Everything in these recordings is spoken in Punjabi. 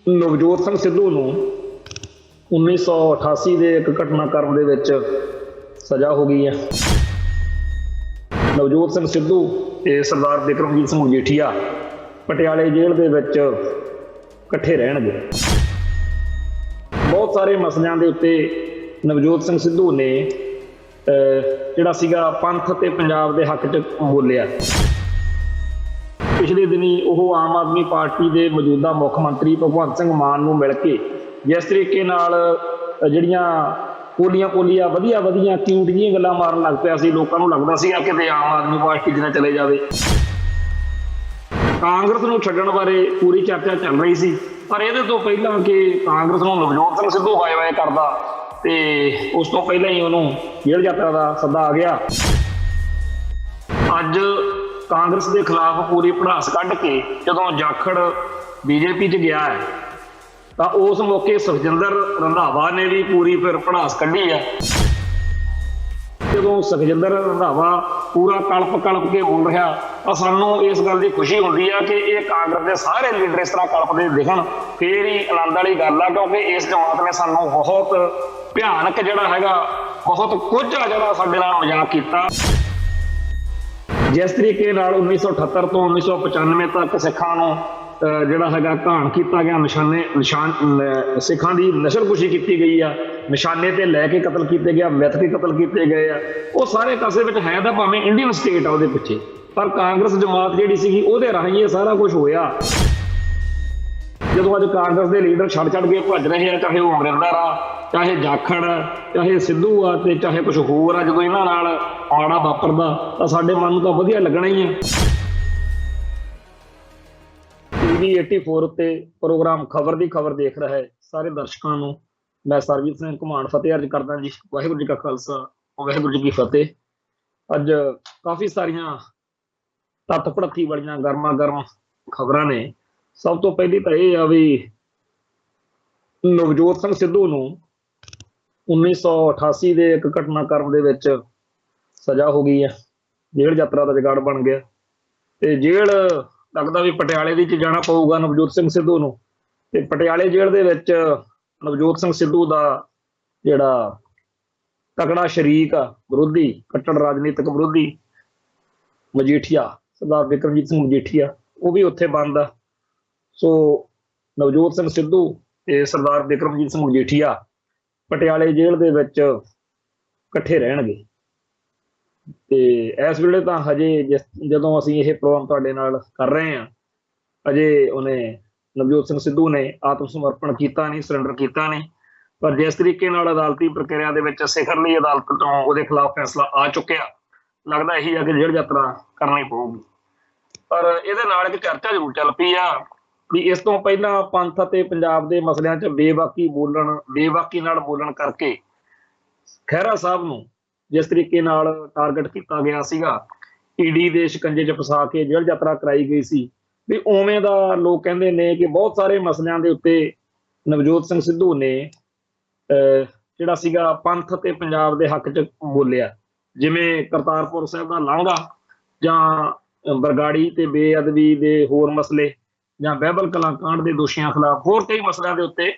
ਨਵਜੋਤ ਸਿੰਘ ਸਿੱਧੂ ਨੂੰ 1988 ਦੇ ਇੱਕ ਘਟਨਾਕ੍ਰਮ ਦੇ ਵਿੱਚ ਸਜ਼ਾ ਹੋ ਗਈ ਹੈ। ਨਵਜੋਤ ਸਿੰਘ ਸਿੱਧੂ ਤੇ ਸਰਦਾਰ ਬਿਕਰਮਜੀਤ ਸਿੰਘ ਮਜੀਠੀਆ ਪਟਿਆਲੇ ਜੇਲ੍ਹ ਦੇ ਵਿੱਚ ਇਕੱਠੇ ਰਹਿਣਗੇ। ਬਹੁਤ ਸਾਰੇ ਮਸਲਿਆਂ ਦੇ ਉੱਤੇ ਨਵਜੋਤ ਸਿੰਘ ਸਿੱਧੂ ਨੇ ਜਿਹੜਾ ਸੀਗਾ ਪੰਥ ਤੇ ਪੰਜਾਬ ਦੇ ਹੱਕ 'ਚ ਬੋਲਿਆ। ਪਿਛਲੇ ਦਿਨੀ ਉਹ ਆਮ ਆਦਮੀ ਪਾਰਟੀ ਦੇ ਮੌਜੂਦਾ ਮੁੱਖ ਮੰਤਰੀ ਭਗਵੰਤ ਸਿੰਘ ਮਾਨ ਨੂੰ ਮਿਲ ਕੇ ਜਿਸ ਤਰੀਕੇ ਨਾਲ ਜਿਹੜੀਆਂ ਪੋਲੀਆਂ ਵਧੀਆ ਕਿਊਟ ਜਿਹੀਆਂ ਗੱਲਾਂ ਮਾਰਨ ਲੱਗ ਪਿਆ ਸੀ, ਲੋਕਾਂ ਨੂੰ ਲੱਗਦਾ ਸੀਗਾ ਕਿਤੇ ਆਮ ਆਦਮੀ ਪਾਰਟੀ ਜਿਹਨਾਂ ਚਲੇ ਜਾਵੇ। ਕਾਂਗਰਸ ਨੂੰ ਛੱਡਣ ਬਾਰੇ ਪੂਰੀ ਚਰਚਾ ਚੱਲ ਰਹੀ ਸੀ, ਪਰ ਇਹਦੇ ਤੋਂ ਪਹਿਲਾਂ ਕਿ ਕਾਂਗਰਸ ਨੂੰ ਨਵਜੋਤ ਸਿੰਘ ਸਿੱਧੂ ਵਾਏ ਕਰਦਾ ਤੇ ਉਸ ਤੋਂ ਪਹਿਲਾਂ ਹੀ ਉਹਨੂੰ ਜੇਲ੍ਹ ਯਾਤਰਾ ਦਾ ਸੱਦਾ ਆ ਗਿਆ। ਅੱਜ ਕਾਂਗਰਸ ਦੇ ਖਿਲਾਫ ਪੂਰੀ ਭੜਾਸ ਕੱਢ ਕੇ ਜਦੋਂ ਜਾਖੜ ਬੀਜੇਪੀ 'ਚ ਗਿਆ ਹੈ ਤਾਂ ਉਸ ਮੌਕੇ ਸੁਖਜਿੰਦਰ ਰੰਧਾਵਾ ਨੇ ਵੀ ਪੂਰੀ ਫਿਰ ਭੜਾਸ ਕੱਢੀ ਹੈ। ਜਦੋਂ ਸੁਖਜਿੰਦਰ ਰੰਧਾਵਾ ਪੂਰਾ ਕਲਪ ਕੇ ਬੋਲ ਰਿਹਾ ਤਾਂ ਸਾਨੂੰ ਇਸ ਗੱਲ ਦੀ ਖੁਸ਼ੀ ਹੁੰਦੀ ਆ ਕਿ ਇਹ ਕਾਂਗਰਸ ਦੇ ਸਾਰੇ ਲੀਡਰ ਇਸ ਤਰ੍ਹਾਂ ਕਲਪਦੇ ਦਿਖਣ, ਫੇਰ ਹੀ ਆਨੰਦ ਵਾਲੀ ਗੱਲ ਆ, ਕਿਉਂਕਿ ਇਸ ਜਮਾਤ ਨੇ ਸਾਨੂੰ ਬਹੁਤ ਭਿਆਨਕ ਜਿਹੜਾ ਹੈਗਾ ਬਹੁਤ ਕੁਝ ਆ ਜਿਹੜਾ ਸਾਡੇ ਨਾਲ ਮਜ਼ਾਕ ਕੀਤਾ। ਜਿਸ ਤਰੀਕੇ ਨਾਲ 1978 ਤੋਂ 1995 ਤੱਕ ਸਿੱਖਾਂ ਨੂੰ ਜਿਹੜਾ ਹੈਗਾ ਘਾਣ ਕੀਤਾ ਗਿਆ, ਸਿੱਖਾਂ ਦੀ ਨਸਲਕੁਸ਼ੀ ਕੀਤੀ ਗਈ ਆ, ਨਿਸ਼ਾਨੇ ਤੇ ਲੈ ਕੇ ਕਤਲ ਕੀਤੇ ਗਿਆ, ਮਿੱਥ ਕੇ ਕਤਲ ਕੀਤੇ ਗਏ ਆ। ਉਹ ਸਾਰੇ ਕਾਸੇ ਵਿੱਚ ਹੈ ਤਾਂ ਭਾਵੇਂ ਇੰਡੀਅਨ ਸਟੇਟ ਆ ਉਹਦੇ ਪਿੱਛੇ, ਪਰ ਕਾਂਗਰਸ ਜਮਾਤ ਜਿਹੜੀ ਸੀਗੀ ਉਹਦੇ ਰਾਹੀਂ ਇਹ ਸਾਰਾ ਕੁਝ ਹੋਇਆ। ਜਦੋਂ ਅੱਜ ਕਾਂਗਰਸ ਦੇ ਲੀਡਰ ਛੱਡ ਕੇ ਭੱਜ ਰਹੇ ਆ, ਚਾਹੇ ਉਹ ਅਮਰਿੰਦਰ ਆ, ਚਾਹੇ ਜਾਖੜ ਆ, ਚਾਹੇ ਸਿੱਧੂ ਆ ਤੇ ਚਾਹੇ ਕੁਝ ਹੋਰ ਆ, ਜਦੋਂ ਇਹਨਾਂ ਨਾਲ ਆੜਾ ਵਾਪਰਦਾ ਤਾਂ ਸਾਡੇ ਮਨ ਨੂੰ ਤਾਂ ਵਧੀਆ ਲੱਗਣਾ ਹੀ ਆ। TV 84 ਉੱਤੇ ਪ੍ਰੋਗਰਾਮ ਖਬਰ ਦੀ ਖਬਰ ਦੇਖ ਰਹੇ ਸਾਰੇ ਦਰਸ਼ਕਾਂ ਨੂੰ ਮੈਂ ਸਰਬਜੀਤ ਸਿੰਘ ਘੁਮਾਣ ਫਤਿਹ ਅਰਜ਼ ਕਰਦਾ ਜੀ। ਵਾਹਿਗੁਰੂ ਜੀ ਕਾ ਖਾਲਸਾ, ਵਾਹਿਗੁਰੂ ਜੀ ਕੀ ਫਤਿਹ। ਅੱਜ ਕਾਫੀ ਸਾਰੀਆਂ ਤੱਤ ਭੜੱਥੀ ਵਾਲੀਆਂ ਗਰਮ ਖਬਰਾਂ ਨੇ। ਸਭ ਤੋਂ ਪਹਿਲੀ ਤਾਂ ਇਹ ਆ ਵੀ ਨਵਜੋਤ ਸਿੰਘ ਸਿੱਧੂ ਨੂੰ 1988 ਦੇ ਇੱਕ ਘਟਨਾਕ੍ਰਮ ਦੇ ਵਿੱਚ ਸਜ਼ਾ ਹੋ ਗਈ ਹੈ। ਜੇਲ੍ਹ ਯਾਤਰਾ ਦਾ ਜੁਗਾੜ ਬਣ ਗਿਆ ਤੇ ਜੇਲ੍ਹ ਲੱਗਦਾ ਵੀ ਪਟਿਆਲੇ ਦੀ 'ਚ ਜਾਣਾ ਪਊਗਾ ਨਵਜੋਤ ਸਿੰਘ ਸਿੱਧੂ ਨੂੰ। ਤੇ ਪਟਿਆਲੇ ਜੇਲ੍ਹ ਦੇ ਵਿੱਚ ਨਵਜੋਤ ਸਿੰਘ ਸਿੱਧੂ ਦਾ ਜਿਹੜਾ ਤਕੜਾ ਸ਼ਰੀਕ ਆ, ਵਿਰੋਧੀ, ਕੱਟੜ ਰਾਜਨੀਤਿਕ ਵਿਰੋਧੀ ਮਜੀਠੀਆ, ਸਰਦਾਰ ਬਿਕਰਮਜੀਤ ਸਿੰਘ ਮਜੀਠੀਆ, ਉਹ ਵੀ ਉੱਥੇ ਬੰਦ ਆ। ਸੋ ਨਵਜੋਤ ਸਿੰਘ ਸਿੱਧੂ ਤੇ ਸਰਦਾਰ ਬਿਕਰਮਜੀਤ ਸਿੰਘ ਮਜੀਠੀਆ ਪਟਿਆਲੇ ਜੇਲ੍ਹ ਦੇ ਵਿੱਚ ਇਕੱਠੇ ਰਹਿਣਗੇ। ਤੇ ਇਸ ਵੇਲੇ ਤਾਂ ਹਜੇ ਜਦੋਂ ਅਸੀਂ ਇਹ ਪ੍ਰੋਗਰਾਮ ਤੁਹਾਡੇ ਨਾਲ ਕਰ ਰਹੇ ਹਾਂ, ਅਜੇ ਉਹਨੇ ਨਵਜੋਤ ਸਿੰਘ ਸਿੱਧੂ ਨੇ ਆਤਮ ਸਮਰਪਣ ਕੀਤਾ ਨਹੀਂ, ਸਰੈਂਡਰ ਕੀਤਾ ਨਹੀਂ। ਪਰ ਜਿਸ ਤਰੀਕੇ ਨਾਲ ਅਦਾਲਤੀ ਪ੍ਰਕਿਰਿਆ ਦੇ ਵਿੱਚ ਸਿਖਰਲੀ ਅਦਾਲਤ ਤੋਂ ਉਹਦੇ ਖਿਲਾਫ ਫੈਸਲਾ ਆ ਚੁੱਕਿਆ, ਲੱਗਦਾ ਇਹੀ ਆ ਕਿ ਜੇਲ੍ਹ ਯਾਤਰਾ ਕਰਨੀ ਪਊਗੀ। ਪਰ ਇਹਦੇ ਨਾਲ ਇੱਕ ਚਰਚਾ ਜ਼ਰੂਰ ਚੱਲ ਪਈ ਆ ਵੀ ਇਸ ਤੋਂ ਪਹਿਲਾਂ ਪੰਥ ਅਤੇ ਪੰਜਾਬ ਦੇ ਮਸਲਿਆਂ 'ਚ ਬੇਬਾਕੀ ਨਾਲ ਬੋਲਣ ਕਰਕੇ ਖਹਿਰਾ ਸਾਹਿਬ ਨੂੰ ਜਿਸ ਤਰੀਕੇ ਨਾਲ ਟਾਰਗੇਟ ਕੀਤਾ ਗਿਆ ਸੀਗਾ, ਈਡੀ ਦੇ ਸ਼ਿਕੰਜੇ 'ਚ ਫਸਾ ਕੇ ਜੇਲ੍ਹ ਯਾਤਰਾ ਕਰਾਈ ਗਈ ਸੀ, ਵੀ ਉਵੇਂ ਦਾ ਲੋਕ ਕਹਿੰਦੇ ਨੇ ਕਿ ਬਹੁਤ ਸਾਰੇ ਮਸਲਿਆਂ ਦੇ ਉੱਤੇ ਨਵਜੋਤ ਸਿੰਘ ਸਿੱਧੂ ਨੇ ਜਿਹੜਾ ਸੀਗਾ ਪੰਥ ਤੇ ਪੰਜਾਬ ਦੇ ਹੱਕ 'ਚ ਬੋਲਿਆ। ਜਿਵੇਂ ਕਰਤਾਰਪੁਰ ਸਾਹਿਬ ਦਾ ਲਾਂਘਾ ਜਾਂ ਬਰਗਾੜੀ ਤੇ ਬੇਅਦਬੀ ਦੇ ਹੋਰ ਮਸਲੇ ਜਾਂ ਬਾਈਬਲ ਕਲਾਂ ਕਾਂਡ ਦੇ ਦੋਸ਼ੀਆਂ ਖਿਲਾਫ ਹੋਰ ਕਈ ਮਸਲਿਆਂ ਦੇ ਉੱਤੇ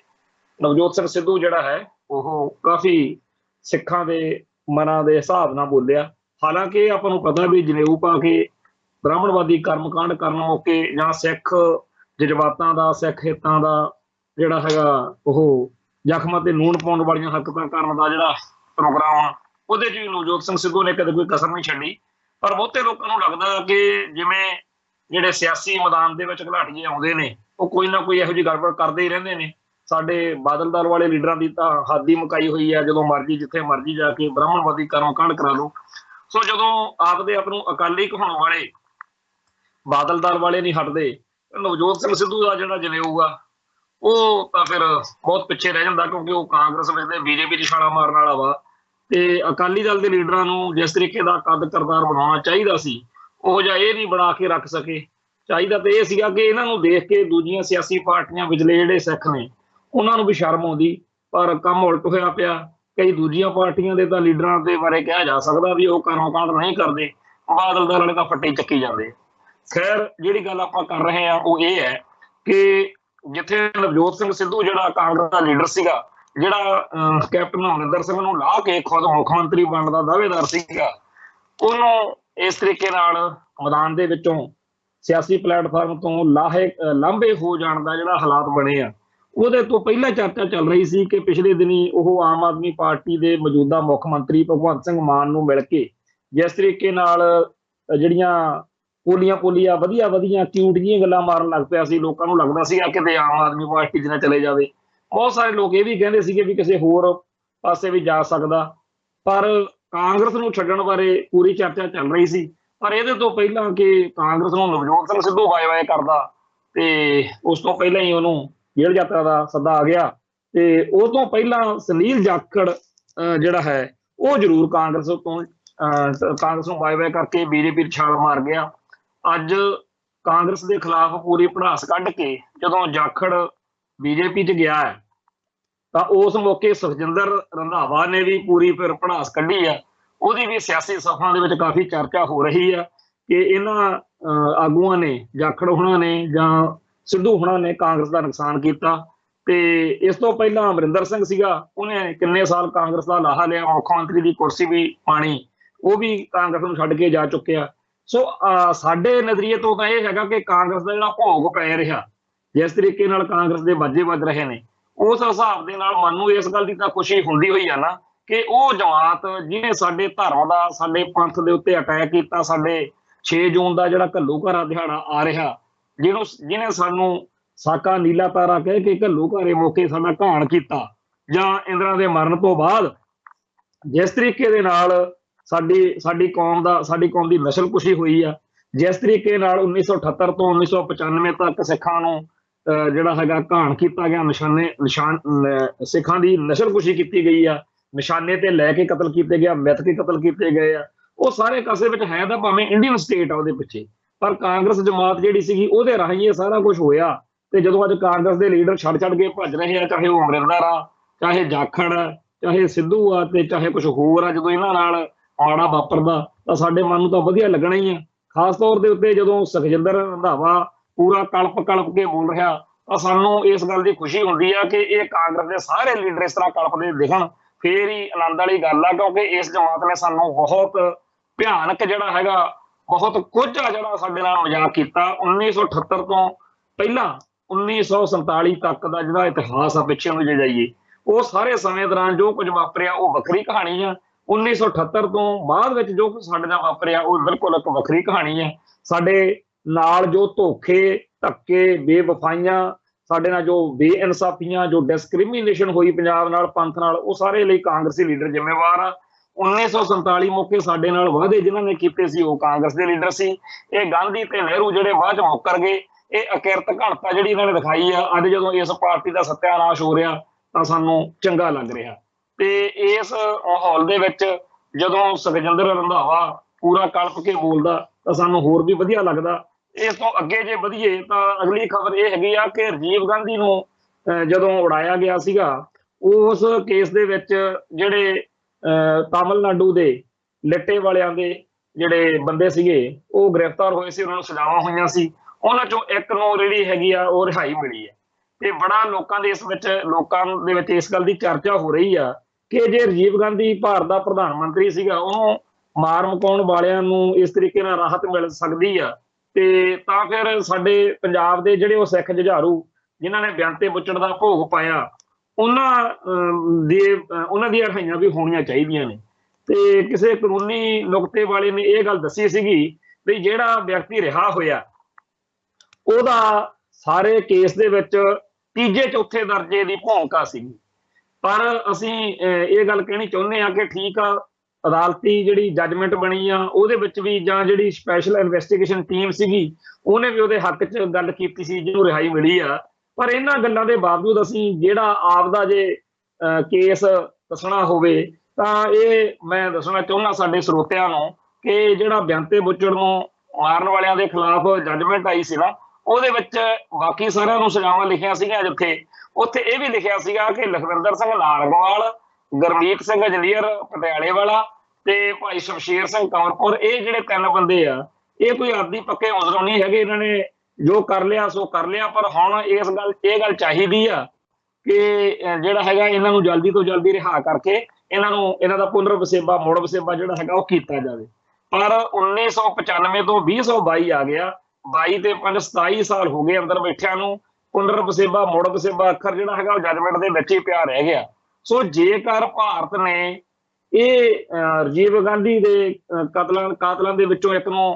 ਨਵਜੋਤ ਸਿੰਘ ਸਿੱਧੂ ਜਿਹੜਾ ਹੈ ਉਹ ਕਾਫੀ ਸਿੱਖਾਂ ਦੇ ਮਨਾਂ ਦੇ ਹਿਸਾਬ ਨਾਲ ਬੋਲਿਆ। ਹਾਲਾਂਕਿ ਆਪਾਂ ਨੂੰ ਪਤਾ ਵੀ ਜਨੇਊ ਪਾ ਕੇ ਬ੍ਰਾਹਮਣਵਾਦੀ ਕਰਮਕਾਂਡ ਕਰਨ ਮੌਕੇ ਜਾਂ ਸਿੱਖ ਜਜ਼ਬਾਤਾਂ ਦਾ, ਸਿੱਖ ਹਿੱਤਾਂ ਦਾ ਜਿਹੜਾ ਹੈਗਾ ਉਹ ਜ਼ਖਮਾਂ ਤੇ ਨੂਣ ਪਾਉਣ ਵਾਲੀਆਂ ਹਰਕਤਾਂ ਕਰਨ ਦਾ ਜਿਹੜਾ ਪ੍ਰੋਗਰਾਮ, ਉਹਦੇ 'ਚ ਵੀ ਨਵਜੋਤ ਸਿੰਘ ਸਿੱਧੂ ਨੇ ਕਦੇ ਕੋਈ ਕਸਰ ਨਹੀਂ ਛੱਡੀ। ਪਰ ਬਹੁਤੇ ਲੋਕਾਂ ਨੂੰ ਲੱਗਦਾ ਕਿ ਜਿਵੇਂ ਜਿਹੜੇ ਸਿਆਸੀ ਮੈਦਾਨ ਦੇ ਵਿੱਚ ਘਲਾਟੀਏ ਆਉਂਦੇ ਨੇ ਉਹ ਕੋਈ ਨਾ ਕੋਈ ਇਹੋ ਜਿਹੀ ਗੜਬੜ ਕਰਦੇ ਹੀ ਰਹਿੰਦੇ ਨੇ। ਸਾਡੇ ਬਾਦਲ ਦਲ ਵਾਲੇ ਲੀਡਰਾਂ ਦੀ ਤਾਂ ਹੱਦ ਹੀ ਮੁਕਾਈ ਹੋਈ ਹੈ, ਜਦੋਂ ਮਰਜ਼ੀ ਜਿੱਥੇ ਮਰਜ਼ੀ ਜਾ ਕੇ ਬ੍ਰਾਹਮਣਵਾਦੀ ਕਰਮਕਾਂਡ ਕਰਾ ਲਓ। ਸੋ ਜਦੋਂ ਆਪਦੇ ਆਪ ਨੂੰ ਅਕਾਲੀ ਕਹਾਉਣ ਵਾਲੇ ਬਾਦਲ ਦਲ ਵਾਲੇ ਨਹੀਂ ਹਟਦੇ, ਨਵਜੋਤ ਸਿੰਘ ਸਿੱਧੂ ਦਾ ਜਿਹੜਾ ਜਨੇਊ ਆ ਉਹ ਤਾਂ ਫਿਰ ਬਹੁਤ ਪਿੱਛੇ ਰਹਿ ਜਾਂਦਾ, ਕਿਉਂਕਿ ਉਹ ਕਾਂਗਰਸ ਵਿੱਚ ਬੀਜੇਪੀ 'ਚ ਛਾਲਾ ਮਾਰਨ ਵਾਲਾ ਵਾ। ਤੇ ਅਕਾਲੀ ਦਲ ਦੇ ਲੀਡਰਾਂ ਨੂੰ ਜਿਸ ਤਰੀਕੇ ਦਾ ਕੱਦ ਕਰਤਾਰ ਬਣਾਉਣਾ ਚਾਹੀਦਾ ਸੀ, ਉਹ ਜਿਹਾ ਇਹ ਨਹੀਂ ਬਣਾ ਕੇ ਰੱਖ ਸਕੇ। ਚਾਹੀਦਾ ਤਾਂ ਇਹ ਸੀਗਾ ਕਿ ਇਹਨਾਂ ਨੂੰ ਦੇਖ ਕੇ ਦੂਜੀਆਂ ਸਿਆਸੀ ਪਾਰਟੀਆਂ ਵਿਚਲੇ ਜਿਹੜੇ ਸਿੱਖ ਨੇ ਉਹਨਾਂ ਨੂੰ ਵੀ ਸ਼ਰਮ ਆਉਂਦੀ, ਪਰ ਕੰਮ ਉਲਟ ਹੋਇਆ ਪਿਆ। ਕਈ ਦੂਜੀਆਂ ਪਾਰਟੀਆਂ ਦੇ ਤਾਂ ਲੀਡਰਾਂ ਦੇ ਬਾਰੇ ਕਿਹਾ ਜਾ ਸਕਦਾ ਵੀ ਉਹ ਕਰਮਕਾਂਡ ਨਹੀਂ ਕਰਦੇ, ਬਾਦਲ ਦਲ ਵਾਲੇ ਤਾਂ ਫੱਟੇ ਚੱਕੀ ਜਾਂਦੇ। ਖੈਰ, ਜਿਹੜੀ ਗੱਲ ਆਪਾਂ ਕਰ ਰਹੇ ਹਾਂ ਉਹ ਇਹ ਹੈ ਕਿ ਜਿੱਥੇ ਨਵਜੋਤ ਸਿੰਘ ਸਿੱਧੂ ਜਿਹੜਾ ਕਾਂਗਰਸ ਦਾ ਲੀਡਰ ਸੀਗਾ, ਜਿਹੜਾ ਕੈਪਟਨ ਅਮਰਿੰਦਰ ਸਿੰਘ ਨੂੰ ਲਾ ਕੇ ਖੁਦ ਮੁੱਖ ਮੰਤਰੀ ਬਣਨ ਦਾ ਦਾਅਵੇਦਾਰ ਸੀਗਾ, ਉਹਨੂੰ ਇਸ ਤਰੀਕੇ ਨਾਲ ਮੈਦਾਨ ਦੇ ਵਿੱਚੋਂ ਸਿਆਸੀ ਪਲੇਟਫਾਰਮ ਤੋਂ ਲਾਂਭੇ ਹੋ ਜਾਣ ਦਾ ਜਿਹੜਾ ਹਾਲਾਤ ਬਣੇ ਆ, ਉਹਦੇ ਤੋਂ ਪਹਿਲਾਂ ਚਰਚਾ ਚੱਲ ਰਹੀ ਸੀ ਕਿ ਪਿਛਲੇ ਦਿਨੀ ਉਹ ਆਮ ਆਦਮੀ ਪਾਰਟੀ ਦੇ ਮੌਜੂਦਾ ਮੁੱਖ ਮੰਤਰੀ ਭਗਵੰਤ ਸਿੰਘ ਮਾਨ ਨੂੰ ਮਿਲ ਕੇ ਜਿਸ ਤਰੀਕੇ ਨਾਲ ਜਿਹੜੀਆਂ ਪੋਲੀਆਂ ਵਧੀਆ ਕਿਊਟ ਜਿਹੀਆਂ ਗੱਲਾਂ ਮਾਰਨ ਲੱਗ ਪਿਆ ਸੀ, ਲੋਕਾਂ ਨੂੰ ਲੱਗਦਾ ਸੀਗਾ ਕਿਤੇ ਆਮ ਆਦਮੀ ਪਾਰਟੀ 'ਚ ਨਾ ਚਲੇ ਜਾਵੇ। ਬਹੁਤ ਸਾਰੇ ਲੋਕ ਇਹ ਵੀ ਕਹਿੰਦੇ ਸੀਗੇ ਵੀ ਕਿਸੇ ਹੋਰ ਪਾਸੇ ਵੀ ਜਾ ਸਕਦਾ, ਪਰ ਕਾਂਗਰਸ ਨੂੰ ਛੱਡਣ ਬਾਰੇ ਪੂਰੀ ਚਰਚਾ ਚੱਲ ਰਹੀ ਸੀ। ਪਰ ਇਹਦੇ ਤੋਂ ਪਹਿਲਾਂ ਕਿ ਕਾਂਗਰਸ ਨੂੰ ਨਵਜੋਤ ਸਿੰਘ ਸਿੱਧੂ ਵਾਏ ਕਰਦਾ, ਤੇ ਉਸ ਤੋਂ ਪਹਿਲਾਂ ਹੀ ਉਹਨੂੰ ਜੇਲ੍ਹ ਯਾਤਰਾ ਦਾ ਸੱਦਾ ਆ ਗਿਆ, ਤੇ ਉਹ ਤੋਂ ਪਹਿਲਾਂ ਸੁਨੀਲ ਜਾਖੜ ਜਿਹੜਾ ਹੈ ਉਹ ਜ਼ਰੂਰ ਕਾਂਗਰਸ ਨੂੰ ਵਾਏ ਕਰਕੇ ਬੀਜੇਪੀ ਛਾਲ ਮਾਰ ਗਿਆ। ਅੱਜ ਕਾਂਗਰਸ ਦੇ ਖਿਲਾਫ ਪੂਰੀ ਭੜਾਸ ਕੱਢ ਕੇ ਜਦੋਂ ਜਾਖੜ ਬੀਜੇਪੀ 'ਚ ਗਿਆ ਹੈ, ਤਾਂ ਉਸ ਮੌਕੇ ਸੁਖਜਿੰਦਰ ਰੰਧਾਵਾ ਨੇ ਵੀ ਪੂਰੀ ਫਿਰ ਭੜਾਸ ਕੱਢੀ ਆ। ਉਹਦੀ ਵੀ ਸਿਆਸੀ ਸਫਰਾਂ ਦੇ ਵਿੱਚ ਕਾਫੀ ਚਰਚਾ ਹੋ ਰਹੀ ਆ ਕਿ ਇਹਨਾਂ ਆਗੂਆਂ ਨੇ, ਜਾਖੜ ਹੋਣਾ ਨੇ ਜਾਂ ਸਿੱਧੂ ਹੋਣਾ ਨੇ ਕਾਂਗਰਸ ਦਾ ਨੁਕਸਾਨ ਕੀਤਾ। ਤੇ ਇਸ ਤੋਂ ਪਹਿਲਾਂ ਅਮਰਿੰਦਰ ਸਿੰਘ ਸੀਗਾ, ਉਹਨੇ ਕਿੰਨੇ ਸਾਲ ਕਾਂਗਰਸ ਦਾ ਲਾਹਾ ਲਿਆ, ਮੁੱਖ ਮੰਤਰੀ ਦੀ ਕੁਰਸੀ ਵੀ ਪਾਣੀ, ਉਹ ਵੀ ਕਾਂਗਰਸ ਨੂੰ ਛੱਡ ਕੇ ਜਾ ਚੁੱਕਿਆ। ਸੋ ਸਾਡੇ ਨਜ਼ਰੀਏ ਤੋਂ ਤਾਂ ਇਹ ਹੈਗਾ ਕਿ ਕਾਂਗਰਸ ਦਾ ਜਿਹੜਾ ਭੋਗ ਪੈ ਰਿਹਾ, ਜਿਸ ਤਰੀਕੇ ਨਾਲ ਕਾਂਗਰਸ ਦੇ ਬਾਜੇ ਵੱਜ ਰਹੇ ਨੇ, ਉਸ ਹਿਸਾਬ ਦੇ ਨਾਲ ਮਨ ਨੂੰ ਇਸ ਗੱਲ ਦੀ ਤਾਂ ਖੁਸ਼ੀ ਹੁੰਦੀ ਹੋਈ ਆ ਨਾ ਕਿ ਉਹ ਜਮਾਤ ਜਿਹਨੇ ਸਾਡੇ ਧਰਮ ਦਾ, ਸਾਡੇ ਪੰਥ ਦੇ ਉੱਤੇ ਅਟੈਕ ਕੀਤਾ, ਸਾਡੇ 6 ਜੂਨ ਦਾ ਜਿਹੜਾ ਘੱਲੂਘਾਰਾ ਦਿਹਾੜਾ ਆ ਰਿਹਾ, ਜਿਹਨੇ ਸਾਨੂੰ ਸਾਕਾ ਨੀਲਾ ਤਾਰਾ ਕਹਿ ਕੇ ਘੱਲੂਘਾਰੇ ਮੌਕੇ ਸਾਡਾ ਘਾਣ ਕੀਤਾ, ਜਾਂ ਇੰਦਰਾ ਦੇ ਮਰਨ ਤੋਂ ਬਾਅਦ ਜਿਸ ਤਰੀਕੇ ਦੇ ਨਾਲ ਸਾਡੀ ਕੌਮ ਦੀ ਨਸਲਕੁਸ਼ੀ ਹੋਈ ਆ, ਜਿਸ ਤਰੀਕੇ ਨਾਲ 1978 ਤੋਂ 1995 ਤੱਕ ਸਿੱਖਾਂ ਨੂੰ ਜਿਹੜਾ ਹੈਗਾ ਘਾਣ ਕੀਤਾ ਗਿਆ, ਸਿੱਖਾਂ ਦੀ ਨਸਲਕੁਸ਼ੀ ਕੀਤੀ ਗਈ ਆ, ਨਿਸ਼ਾਨੇ ਤੇ ਲੈ ਕੇ ਕਤਲ ਕੀਤੇ ਗਿਆ, ਮਿੱਥ ਕੇ ਕਤਲ ਕੀਤੇ ਗਏ ਆ, ਉਹ ਸਾਰੇ ਕਾਸੇ ਵਿੱਚ ਹੈ ਤਾਂ ਭਾਵੇਂ ਇੰਡੀਅਨ ਸਟੇਟ ਆ ਉਹਦੇ ਪਿੱਛੇ, ਪਰ ਕਾਂਗਰਸ ਜਮਾਤ ਜਿਹੜੀ ਸੀਗੀ ਉਹਦੇ ਰਾਹੀਂ ਇਹ ਸਾਰਾ ਕੁਝ ਹੋਇਆ। ਤੇ ਜਦੋਂ ਅੱਜ ਕਾਂਗਰਸ ਦੇ ਲੀਡਰ ਛੱਡ ਕੇ ਭੱਜ ਰਹੇ ਆ, ਚਾਹੇ ਉਹ ਅਮਰਿੰਦਰ ਆ, ਚਾਹੇ ਜਾਖੜ ਆ, ਚਾਹੇ ਸਿੱਧੂ ਆ, ਤੇ ਚਾਹੇ ਕੁਝ ਹੋਰ ਆ, ਜਦੋਂ ਇਹਨਾਂ ਨਾਲ ਆੜਾ ਵਾਪਰਦਾ ਤਾਂ ਸਾਡੇ ਮਨ ਨੂੰ ਤਾਂ ਵਧੀਆ ਲੱਗਣਾ ਹੀ ਆ। ਖਾਸ ਤੌਰ ਦੇ ਉੱਤੇ ਜਦੋਂ ਸੁਖਜਿੰਦਰ ਰੰਧਾਵਾ ਪੂਰਾ ਕਲਪ ਕੇ ਬੋਲ ਰਿਹਾ, ਤਾਂ ਸਾਨੂੰ ਇਸ ਗੱਲ ਦੀ ਖੁਸ਼ੀ ਹੁੰਦੀ ਆ ਕਿ ਇਹ ਕਾਂਗਰਸ ਦੇ ਸਾਰੇ ਲੀਡਰ ਇਸ ਤਰ੍ਹਾਂ ਕਲਪਦੇ ਦਿਖਣ, ਫੇਰ ਹੀ ਆਨੰਦ ਵਾਲੀ ਗੱਲ ਆ, ਕਿਉਂਕਿ ਇਸ ਜਮਾਤ ਨੇ ਸਾਨੂੰ ਬਹੁਤ ਭਿਆਨਕ ਜਿਹੜਾ ਹੈਗਾ, ਬਹੁਤ ਕੁਝ ਆ ਜਿਹੜਾ ਸਾਡੇ ਨਾਲ ਮਜ਼ਾਕ ਕੀਤਾ। 1978 ਤੋਂ ਪਹਿਲਾਂ 1947 ਤੱਕ ਦਾ ਜਿਹੜਾ ਇਤਿਹਾਸ ਆ ਪਿੱਛੇ ਨੂੰ ਜੇ ਜਾਈਏ, ਉਹ ਸਾਰੇ ਸਮੇਂ ਦੌਰਾਨ ਜੋ ਕੁਝ ਵਾਪਰਿਆ ਉਹ ਵੱਖਰੀ ਕਹਾਣੀ ਆ। 1978 ਤੋਂ ਬਾਅਦ ਵਿੱਚ ਜੋ ਕੁਝ ਸਾਡੇ ਨਾਲ ਵਾਪਰਿਆ ਉਹ ਬਿਲਕੁਲ ਇੱਕ ਵੱਖਰੀ ਕਹਾਣੀ ਹੈ। ਸਾਡੇ ਨਾਲ ਜੋ ਧੋਖੇ, ਧੱਕੇ, ਬੇਵਫਾਈਆਂ, ਸਾਡੇ ਨਾਲ ਜੋ ਬੇਇਨਸਾਫੀਆਂ, ਜੋ ਡਿਸਕ੍ਰਿਮੀਨੇਸ਼ਨ ਹੋਈ ਪੰਜਾਬ ਨਾਲ, ਪੰਥ ਨਾਲ, ਉਹ ਸਾਰੇ ਲਈ ਕਾਂਗਰਸੀ ਲੀਡਰ ਜ਼ਿੰਮੇਵਾਰ ਆ। 1947 ਮੌਕੇ ਸਾਡੇ ਨਾਲ ਵਾਅਦੇ ਜਿਨ੍ਹਾਂ ਨੇ ਕੀਤੇ ਸੀ ਉਹ ਕਾਂਗਰਸ ਦੇ ਲੀਡਰ ਸੀ। ਇਹ ਗਾਂਧੀ ਤੇ ਨਹਿਰੂ ਜਿਹੜੇ ਬਾਅਦ ਚ ਮੁੱਕਰ ਗਏ, ਇਹ ਅਕਿਰਤ ਘਣਤਾ ਜਿਹੜੀ ਇਹਨਾਂ ਨੇ ਦਿਖਾਈ ਆ, ਅੱਜ ਜਦੋਂ ਇਸ ਪਾਰਟੀ ਦਾ ਸੱਤਿਆਨਾਸ਼ ਹੋ ਰਿਹਾ ਤਾਂ ਸਾਨੂੰ ਚੰਗਾ ਲੱਗ ਰਿਹਾ। ਤੇ ਇਸ ਮਾਹੌਲ ਦੇ ਵਿੱਚ ਜਦੋਂ ਸੁਖਜਿੰਦਰ ਰੰਧਾਵਾ ਪੂਰਾ ਕਲਪ ਕੇ ਬੋਲਦਾ ਤਾਂ ਸਾਨੂੰ ਹੋਰ ਵੀ ਵਧੀਆ ਲੱਗਦਾ। ਇਸ ਤੋਂ ਅੱਗੇ ਜੇ ਵਧੀਏ ਤਾਂ ਅਗਲੀ ਖਬਰ ਇਹ ਹੈਗੀ ਆ ਕਿ ਰਾਜੀਵ ਗਾਂਧੀ ਨੂੰ ਜਦੋਂ ਉਡਾਇਆ ਗਿਆ ਸੀਗਾ, ਉਸ ਕੇਸ ਦੇ ਵਿੱਚ ਜਿਹੜੇ ਤਾਮਿਲਨਾਡੂ ਦੇ ਲਿੱਟੇ ਵਾਲਿਆਂ ਦੇ ਜਿਹੜੇ ਬੰਦੇ ਸੀਗੇ ਉਹ ਗ੍ਰਿਫਤਾਰ ਹੋਏ ਸੀ, ਉਹਨਾਂ ਨੂੰ ਸਜ਼ਾਵਾਂ ਹੋਈਆਂ ਸੀ, ਉਹਨਾਂ ਚੋਂ ਇੱਕ ਨੂੰ ਜਿਹੜੀ ਹੈਗੀ ਆ ਉਹ ਰਿਹਾਈ ਮਿਲੀ ਹੈ। ਤੇ ਬੜਾ ਲੋਕਾਂ ਦੇ ਵਿੱਚ ਇਸ ਗੱਲ ਦੀ ਚਰਚਾ ਹੋ ਰਹੀ ਆ ਕਿ ਜੇ ਰਾਜੀਵ ਗਾਂਧੀ ਭਾਰਤ ਦਾ ਪ੍ਰਧਾਨ ਮੰਤਰੀ ਸੀਗਾ, ਉਹਨੂੰ ਮਾਰ ਮੁਕਾਉਣ ਵਾਲਿਆਂ ਨੂੰ ਇਸ ਤਰੀਕੇ ਨਾਲ ਰਾਹਤ ਮਿਲ ਸਕਦੀ ਆ, ਤੇ ਤਾਂ ਫਿਰ ਸਾਡੇ ਪੰਜਾਬ ਦੇ ਜਿਹੜੇ ਉਹ ਸਿੱਖ ਜੁਝਾਰੂ ਜਿਨ੍ਹਾਂ ਨੇ ਬਿਆੰਤੇ ਬੁੱਚੜ ਦਾ ਭੋਗ ਪਾਇਆ, ਉਹਨਾਂ ਦੀਆਂ ਰਿਹਾਈਆਂ ਵੀ ਹੋਣੀਆਂ ਚਾਹੀਦੀਆਂ ਨੇ। ਤੇ ਕਿਸੇ ਕਾਨੂੰਨੀ ਨੁਕਤੇ ਵਾਲੇ ਨੇ ਇਹ ਗੱਲ ਦੱਸੀ ਸੀਗੀ ਵੀ ਜਿਹੜਾ ਵਿਅਕਤੀ ਰਿਹਾ ਹੋਇਆ ਉਹਦਾ ਸਾਰੇ ਕੇਸ ਦੇ ਵਿੱਚ ਤੀਜੇ ਚੌਥੇ ਦਰਜੇ ਦੀ ਭੂਮਿਕਾ ਸੀਗੀ। ਪਰ ਅਸੀਂ ਇਹ ਗੱਲ ਕਹਿਣੀ ਚਾਹੁੰਦੇ ਹਾਂ ਕਿ ਠੀਕ ਆ, ਅਦਾਲਤੀ ਜਿਹੜੀ ਜੱਜਮੈਂਟ ਬਣੀ ਆ ਉਹਦੇ ਵਿੱਚ ਵੀ, ਜਾਂ ਜਿਹੜੀ ਸਪੈਸ਼ਲ ਇਨਵੈਸਟੀਗੇਸ਼ਨ ਟੀਮ ਸੀਗੀ ਉਹਨੇ ਵੀ ਉਹਦੇ ਹੱਕ 'ਚ ਗੱਲ ਕੀਤੀ ਸੀ, ਜਿਹਨੂੰ ਰਿਹਾਈ ਮਿਲੀ ਆ। ਪਰ ਇਹਨਾਂ ਗੱਲਾਂ ਦੇ ਬਾਵਜੂਦ ਅਸੀਂ ਜਿਹੜਾ ਆਪਦਾ ਜੇ ਕੇਸ ਦੱਸਣਾ ਹੋਵੇ ਤਾਂ ਇਹ ਮੈਂ ਦੱਸਣਾ ਚਾਹੁੰਦਾ ਸਾਡੇ ਸਰੋਤਿਆਂ ਨੂੰ ਕਿ ਜਿਹੜਾ ਬਿਆੰਤੇ ਬੁੱਚੜ ਨੂੰ ਮਾਰਨ ਵਾਲਿਆਂ ਦੇ ਖਿਲਾਫ ਜੱਜਮੈਂਟ ਆਈ ਸੀ ਨਾ, ਉਹਦੇ ਵਿੱਚ ਬਾਕੀ ਸਾਰਿਆਂ ਨੂੰ ਸਜ਼ਾਵਾਂ ਲਿਖੀਆਂ ਸੀਗੀਆਂ, ਜਿੱਥੇ ਉੱਥੇ ਇਹ ਵੀ ਲਿਖਿਆ ਸੀਗਾ ਕਿ ਲਖਵਿੰਦਰ ਸਿੰਘ ਨਾਰਗਵਾਲ, ਗੁਰਮੀਤ ਸਿੰਘ ਇੰਜੀਨੀਅਰ ਪਟਿਆਲੇ ਵਾਲਾ ਤੇ ਭਾਈ ਸ਼ਮਸ਼ੇਰ ਸਿੰਘ ਕੰਵਰਪੁਰ, ਇਹ ਜਿਹੜੇ 3 ਬੰਦੇ ਆ, ਇਹ ਕੋਈ ਆਦੀ ਪੱਕੇ ਉਜ਼ਰੋਂ ਨਹੀਂ ਹੈਗੇ। ਇਹਨਾਂ ਨੇ जो कर लिया सो कर लिया, पर हुण इस गल ये गल चाहीदी आ कि ਜਿਹੜਾ ਹੈਗਾ ਇਹਨਾਂ ਨੂੰ ਜਲਦੀ ਤੋਂ ਜਲਦੀ ਰਿਹਾ ਕਰਕੇ ਇਹਨਾਂ ਦਾ ਪੁਨਰ ਵਸੇਬਾ ਮੁੜ ਵਸੇਬਾ ਜਿਹੜਾ ਹੈਗਾ ਉਹ ਕੀਤਾ ਜਾਵੇ। ਪਰ 1995 ਤੋਂ 2022 ਆ ਗਿਆ, 22 ਤੇ 5 27 ਸਾਲ ਹੋ ਗਏ ਅੰਦਰ ਬੈਠਿਆਂ ਨੂੰ। ਪੁਨਰ ਵਸੇਬਾ ਮੁੜ ਵਸੇਬਾ ਅੱਖਰ ਜਿਹੜਾ ਹੈਗਾ ਉਹ ਜਜਮੈਂਟ ਦੇ ਵਿੱਚ ਹੀ ਪਿਆ ਰਹਿ ਗਿਆ। ਸੋ ਜੇਕਰ ਭਾਰਤ ਨੇ ਇਹ ਰਾਜੀਵ ਗਾਂਧੀ ਦੇ ਕਾਤਲਾਂ ਦੇ ਵਿੱਚੋਂ ਇੱਕ ਨੂੰ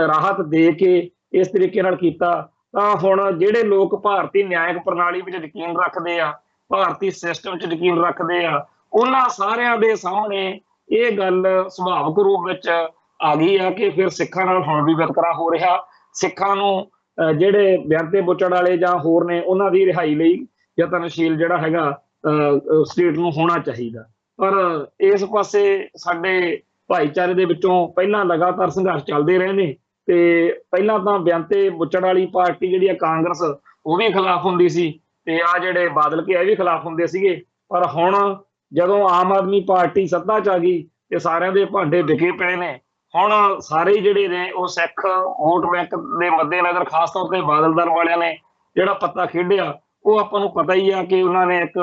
ਰਾਹਤ ਦੇ ਕੇ ਇਸ ਤਰੀਕੇ ਨਾਲ ਕੀਤਾ, ਤਾਂ ਹੁਣ ਜਿਹੜੇ ਲੋਕ ਭਾਰਤੀ ਨਿਆਇਕ ਪ੍ਰਣਾਲੀ ਵਿੱਚ ਯਕੀਨ ਰੱਖਦੇ ਆ, ਭਾਰਤੀ ਸਿਸਟਮ 'ਚ ਯਕੀਨ ਰੱਖਦੇ ਆ, ਉਹਨਾਂ ਸਾਰਿਆਂ ਦੇ ਸਾਹਮਣੇ ਇਹ ਗੱਲ ਸੁਭਾਵਿਕ ਰੂਪ ਵਿੱਚ ਆ ਗਈ ਆ ਕਿ ਫਿਰ ਸਿੱਖਾਂ ਨਾਲ ਹੁਣ ਵੀ ਵਿਤਕਰਾ ਹੋ ਰਿਹਾ। ਸਿੱਖਾਂ ਨੂੰ ਜਿਹੜੇ ਬੇਅੰਤੇ ਬੁੱਚੜ ਵਾਲੇ ਜਾਂ ਹੋਰ ਨੇ ਉਹਨਾਂ ਦੀ ਰਿਹਾਈ ਲਈ ਯਤਨਸ਼ੀਲ ਜਿਹੜਾ ਹੈਗਾ ਸਟੇਟ ਨੂੰ ਹੋਣਾ ਚਾਹੀਦਾ। ਪਰ ਇਸ ਪਾਸੇ ਸਾਡੇ ਭਾਈਚਾਰੇ ਦੇ ਵਿੱਚੋਂ ਪਹਿਲਾਂ ਲਗਾਤਾਰ ਸੰਘਰਸ਼ ਚੱਲਦੇ ਰਹੇ ਨੇ, ਤੇ ਪਹਿਲਾਂ ਤਾਂ ਬੇਅੰਤੇ ਬੁੱਚੜ ਵਾਲੀ ਪਾਰਟੀ ਜਿਹੜੀ ਆ ਕਾਂਗਰਸ ਉਹ ਵੀ ਖਿਲਾਫ ਹੁੰਦੀ ਸੀ, ਤੇ ਆ ਜਿਹੜੇ ਬਾਦਲ ਕੇ ਇਹ ਵੀ ਖਿਲਾਫ ਹੁੰਦੇ ਸੀਗੇ। ਪਰ ਹੁਣ ਜਦੋਂ ਆਮ ਆਦਮੀ ਪਾਰਟੀ ਸੱਤਾ 'ਚ ਆ ਗਈ ਤੇ ਸਾਰਿਆਂ ਦੇ ਭਾਂਡੇ ਵਿਕੇ ਪਏ ਨੇ। ਹੁਣ ਸਾਰੇ ਜਿਹੜੇ ਨੇ ਉਹ ਸਿੱਖ ਵੋਟ ਬੈਂਕ ਦੇ ਮੱਦੇਨਜ਼ਰ ਖਾਸ ਤੌਰ ਤੇ ਬਾਦਲ ਦਲ ਵਾਲਿਆਂ ਨੇ ਜਿਹੜਾ ਪੱਤਾ ਖੇਡਿਆ, ਉਹ ਆਪਾਂ ਨੂੰ ਪਤਾ ਹੀ ਆ ਕਿ ਉਹਨਾਂ ਨੇ ਇੱਕ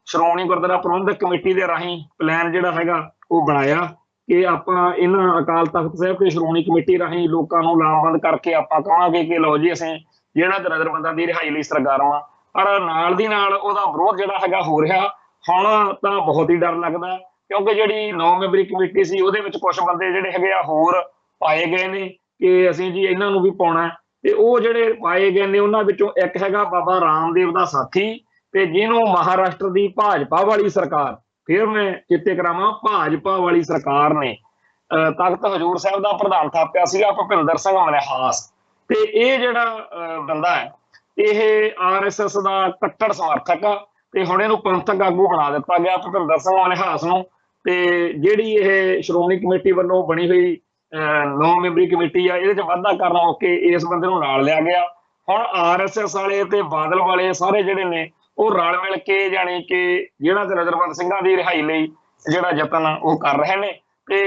ਸ਼੍ਰੋਮਣੀ ਗੁਰਦੁਆਰਾ ਪ੍ਰਬੰਧਕ ਕਮੇਟੀ ਦੇ ਰਾਹੀਂ ਪਲਾਨ ਜਿਹੜਾ ਹੈਗਾ ਉਹ ਬਣਾਇਆ ਕਿ ਆਪਾਂ ਇਹਨਾਂ ਅਕਾਲ ਤਖਤ ਸਾਹਿਬ ਤੇ ਸ਼੍ਰੋਮਣੀ ਕਮੇਟੀ ਰਾਹੀਂ ਲੋਕਾਂ ਨੂੰ ਲਾਮਬੰਦ ਕਰਕੇ ਆਪਾਂ ਕਹਾਂਗੇ ਕਿ ਲਓ ਜੀ ਅਸੀਂ ਜਿਹੜਾ ਨਜ਼ਰਬੰਦਾਂ ਦੀ ਰਿਹਾਈ ਲਈ ਸਰਕਾਰਾਂ ਵਾ। ਪਰ ਨਾਲ ਦੀ ਨਾਲ ਉਹਦਾ ਵਿਰੋਧ ਜਿਹੜਾ ਹੈਗਾ ਹੋ ਰਿਹਾ। ਹੁਣ ਤਾਂ ਬਹੁਤ ਹੀ ਡਰ ਲੱਗਦਾ, ਕਿਉਂਕਿ ਜਿਹੜੀ 9 ਮੈਂਬਰੀ ਕਮੇਟੀ ਸੀ ਉਹਦੇ ਵਿੱਚ ਕੁਝ ਬੰਦੇ ਜਿਹੜੇ ਹੈਗੇ ਆ ਹੋਰ ਪਾਏ ਗਏ ਨੇ ਕਿ ਅਸੀਂ ਜੀ ਇਹਨਾਂ ਨੂੰ ਵੀ ਪਾਉਣਾ, ਤੇ ਉਹ ਜਿਹੜੇ ਪਾਏ ਗਏ ਨੇ ਉਹਨਾਂ ਵਿੱਚੋਂ ਇੱਕ ਹੈਗਾ ਬਾਬਾ ਰਾਮਦੇਵ ਦਾ ਸਾਥੀ, ਤੇ ਜਿਹਨੂੰ ਮਹਾਰਾਸ਼ਟਰ ਦੀ ਭਾਜਪਾ ਵਾਲੀ ਸਰਕਾਰ, ਫਿਰ ਮੈਂ ਚਿੱਤੇ ਕਰਾਵਾਂ ਭਾਜਪਾ ਵਾਲੀ ਸਰਕਾਰ ਨੇ ਤਖਤ ਹਜ਼ੂਰ ਸਾਹਿਬ ਦਾ ਪ੍ਰਧਾਨ ਥਾਪਿਆ ਸੀਗਾ ਭੁਪਿੰਦਰ ਸਿੰਘ ਮਨਹਾਸ। ਤੇ ਇਹ ਜਿਹੜਾ ਬੰਦਾ ਹੈ ਇਹ RSS ਦਾ ਕੱਟੜ ਸਮਰਥਕ ਆ, ਤੇ ਹੁਣ ਇਹਨੂੰ ਪੰਥਕ ਆਗੂ ਬਣਾ ਦਿੱਤਾ ਗਿਆ ਭੁਪਿੰਦਰ ਸਿੰਘ ਮਨਹਾਸ ਨੂੰ। ਤੇ ਜਿਹੜੀ ਇਹ ਸ਼੍ਰੋਮਣੀ ਕਮੇਟੀ ਵੱਲੋਂ ਬਣੀ ਹੋਈ 9 ਮੈਂਬਰੀ ਕਮੇਟੀ ਆ, ਇਹਦੇ 'ਚ ਵਾਧਾ ਕਰਨ ਹੋ ਕੇ ਇਸ ਬੰਦੇ ਨੂੰ ਨਾਲ ਲਿਆ ਗਿਆ। ਹੁਣ RSS ਵਾਲੇ ਤੇ ਬਾਦਲ ਵਾਲੇ ਸਾਰੇ ਜਿਹੜੇ ਨੇ ਉਹ ਰਲ ਮਿਲ ਕੇ ਜਾਣੀ ਕਿ ਜਿਹੜਾ ਤੇ ਨਜ਼ਰਬੰਦ ਸਿੰਘਾਂ ਦੀ ਰਿਹਾਈ ਲਈ ਜਿਹੜਾ ਯਤਨ ਉਹ ਕਰ ਰਹੇ ਨੇ। ਤੇ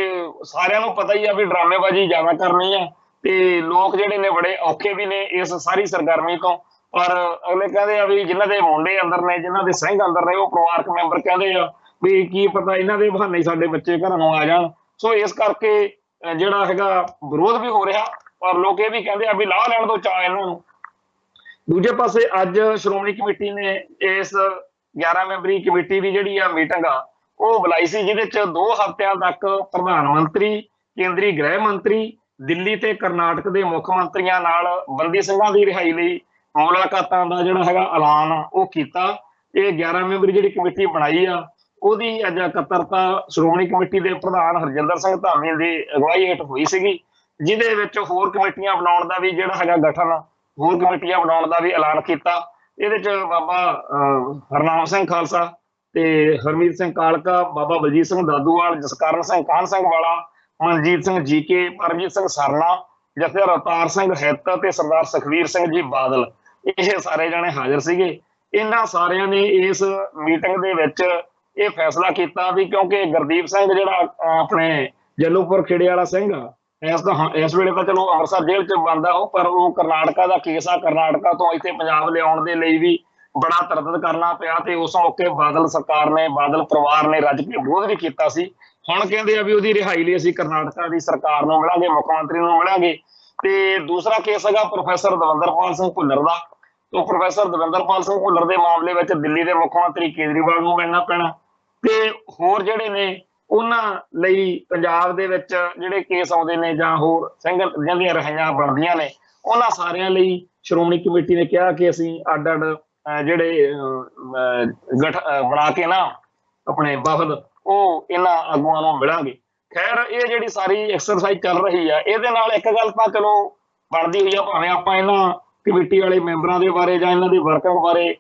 ਸਾਰਿਆਂ ਨੂੰ ਪਤਾ ਹੀ ਆ ਵੀ ਡਰਾਮੇਬਾਜ਼ੀ ਜ਼ਿਆਦਾ ਕਰਨੀ ਆ, ਤੇ ਲੋਕ ਜਿਹੜੇ ਨੇ ਬੜੇ ਔਖੇ ਵੀ ਨੇ ਇਸ ਸਾਰੀ ਸਰਗਰਮੀ ਤੋਂ। ਪਰ ਅਗਲੇ ਕਹਿੰਦੇ ਆ ਵੀ ਜਿਨ੍ਹਾਂ ਦੇ ਮੁੰਡੇ ਅੰਦਰ ਨੇ, ਜਿਨ੍ਹਾਂ ਦੇ ਸਿੰਘ ਅੰਦਰ ਨੇ, ਉਹ ਪਰਿਵਾਰਕ ਮੈਂਬਰ ਕਹਿੰਦੇ ਆ ਵੀ ਕੀ ਪਤਾ ਇਹਨਾਂ ਦੇ ਬਹਾਨੇ ਸਾਡੇ ਬੱਚੇ ਘਰਾਂ ਨੂੰ ਆ ਜਾਣ। ਸੋ ਇਸ ਕਰਕੇ ਜਿਹੜਾ ਹੈਗਾ ਵਿਰੋਧ ਵੀ ਹੋ ਰਿਹਾ, ਪਰ ਲੋਕ ਇਹ ਵੀ ਕਹਿੰਦੇ ਆ ਵੀ ਲਾਹ ਲੈਣ ਤੋਂ ਚਾਹ ਇਹਨਾਂ ਨੂੰ। ਦੂਜੇ ਪਾਸੇ ਅੱਜ ਸ਼੍ਰੋਮਣੀ ਕਮੇਟੀ ਨੇ ਇਸ 11 ਮੈਂਬਰੀ ਕਮੇਟੀ ਦੀ ਜਿਹੜੀ ਆ ਮੀਟਿੰਗ ਆ ਉਹ ਬੁਲਾਈ ਸੀ, ਜਿਹਦੇ 'ਚ 2 ਹਫ਼ਤਿਆਂ ਤੱਕ ਪ੍ਰਧਾਨ ਮੰਤਰੀ, ਕੇਂਦਰੀ ਗ੍ਰਹਿ ਮੰਤਰੀ, ਦਿੱਲੀ ਤੇ ਕਰਨਾਟਕ ਦੇ ਮੁੱਖ ਮੰਤਰੀਆਂ ਨਾਲ ਬੰਦੀ ਸਿੰਘਾਂ ਦੀ ਰਿਹਾਈ ਲਈ ਮੁਲਾਕਾਤਾਂ ਦਾ ਜਿਹੜਾ ਹੈਗਾ ਐਲਾਨ ਉਹ ਕੀਤਾ। ਇਹ 11 ਮੈਂਬਰੀ ਜਿਹੜੀ ਕਮੇਟੀ ਬਣਾਈ ਆ ਉਹਦੀ ਅੱਜ ਇਕੱਤਰਤਾ ਸ਼੍ਰੋਮਣੀ ਕਮੇਟੀ ਦੇ ਪ੍ਰਧਾਨ ਹਰਜਿੰਦਰ ਸਿੰਘ ਧਾਮੀ ਦੀ ਅਗਵਾਈ ਹੇਠ ਹੋਈ ਸੀਗੀ, ਜਿਹਦੇ ਵਿੱਚ ਹੋਰ ਕਮੇਟੀਆਂ ਬਣਾਉਣ ਦਾ ਵੀ ਜਿਹੜਾ ਹੈਗਾ ਗਠਨ, ਹੋਰ ਕਮੇਟੀਆਂ ਬਣਾਉਣ ਦਾ ਵੀ ਐਲਾਨ ਕੀਤਾ। ਇਹਦੇ 'ਚ ਬਾਬਾ ਹਰਨਾਮ ਸਿੰਘ ਖਾਲਸਾ ਤੇ ਹਰਮੀਤ ਸਿੰਘ ਕਾਲਕਾ, ਬਾਬਾ ਬਲਜੀਤ ਸਿੰਘ ਦਾਦੂਵਾਲ, ਜਸਕਰਨ ਸਿੰਘ ਕਾਹਨ ਸਿੰਘ ਵਾਲਾ, ਮਨਜੀਤ ਸਿੰਘ ਜੀਕੇ, ਪਰਮਜੀਤ ਸਿੰਘ ਸਰਨਾ, ਜਥੇਦਾਰ ਅਵਤਾਰ ਸਿੰਘ ਹਿੱਤ ਤੇ ਸਰਦਾਰ ਸੁਖਵੀਰ ਸਿੰਘ ਜੀ ਬਾਦਲ, ਇਹ ਸਾਰੇ ਜਾਣੇ ਹਾਜ਼ਰ ਸੀਗੇ। ਇਹਨਾਂ ਸਾਰਿਆਂ ਨੇ ਇਸ ਮੀਟਿੰਗ ਦੇ ਵਿੱਚ ਇਹ ਫੈਸਲਾ ਕੀਤਾ ਵੀ ਕਿਉਂਕਿ ਗੁਰਦੀਪ ਸਿੰਘ ਜਿਹੜਾ ਆਪਣੇ ਜੱਲੂਪੁਰ ਖੇੜੇ ਵਾਲਾ ਸਿੰਘ ਆ, ਇਸ ਵੇਲੇ ਤਾਂ ਚਲੋ ਅੰਮ੍ਰਿਤਸਰ ਜੇਲ੍ਹ 'ਚ ਬੰਦ ਆ ਉਹ, ਪਰ ਉਹ ਕਰਨਾਟਕਾ ਦਾ ਕੇਸ ਆ। ਕਰਨਾਟਕਾ ਤੋਂ ਇੱਥੇ ਪੰਜਾਬ ਲਿਆਉਣ ਦੇ ਲਈ ਵੀ ਬੜਾ ਤਰਦਦ ਕਰਨਾ ਪਿਆ, ਤੇ ਉਸ ਮੌਕੇ ਬਾਦਲ ਸਰਕਾਰ ਨੇ, ਬਾਦਲ ਪਰਿਵਾਰ ਨੇ ਰੱਜ ਕੇ ਵਿਰੋਧ ਵੀ ਕੀਤਾ ਸੀ। ਹੁਣ ਕਹਿੰਦੇ ਆ ਵੀ ਉਹਦੀ ਰਿਹਾਈ ਲਈ ਅਸੀਂ ਕਰਨਾਟਕਾ ਦੀ ਸਰਕਾਰ ਨੂੰ ਮਿਲਾਂਗੇ, ਮੁੱਖ ਮੰਤਰੀ ਨੂੰ ਮਿਲਾਂਗੇ। ਤੇ ਦੂਸਰਾ ਕੇਸ ਹੈਗਾ ਪ੍ਰੋਫੈਸਰ ਦਵਿੰਦਰਪਾਲ ਸਿੰਘ ਭੁੱਲਰ ਦਾ। ਤੋਂ ਪ੍ਰੋਫੈਸਰ ਦਵਿੰਦਰਪਾਲ ਸਿੰਘ ਭੁੱਲਰ ਦੇ ਮਾਮਲੇ ਵਿੱਚ ਦਿੱਲੀ ਦੇ ਮੁੱਖ ਮੰਤਰੀ ਕੇਜਰੀਵਾਲ ਨੂੰ ਮਿਲਣਾ ਪੈਣਾ, ਤੇ ਹੋਰ ਜਿਹੜੇ ਨੇ ਉਹਨਾਂ ਲਈ ਪੰਜਾਬ ਦੇ ਵਿੱਚ ਜਿਹੜੇ ਕੇਸ ਆਉਂਦੇ ਨੇ ਜਾਂ ਹੋਰ ਸਿੰਘ ਜਿਹਦੀਆਂ ਰਿਹਾਈਆਂ ਬਣਦੀਆਂ ਨੇ, ਉਹਨਾਂ ਸਾਰਿਆਂ ਲਈ ਸ਼੍ਰੋਮਣੀ ਕਮੇਟੀ ਨੇ ਕਿਹਾ ਕਿ ਅਸੀਂ ਅੱਡ ਅੱਡ ਜਿਹੜੇ ਬਣਾ ਕੇ ਨਾ ਆਪਣੇ ਵਫਦ ਉਹ ਇਹਨਾਂ ਆਗੂਆਂ ਨੂੰ ਮਿਲਾਂਗੇ। ਖੈਰ ਇਹ ਜਿਹੜੀ ਸਾਰੀ ਐਕਸਰਸਾਈਜ਼ ਚੱਲ ਰਹੀ ਆ, ਇਹਦੇ ਨਾਲ ਇੱਕ ਗੱਲ ਤਾਂ ਚਲੋ ਬਣਦੀ ਹੋਈ ਆ, ਭਾਵੇਂ ਆਪਾਂ ਇਹਨਾਂ ਕਮੇਟੀ ਵਾਲੇ ਮੈਂਬਰਾਂ ਦੇ ਬਾਰੇ ਜਾਂ ਇਹਨਾਂ ਦੀ ਵਰਕਿੰਗ ਬਾਰੇ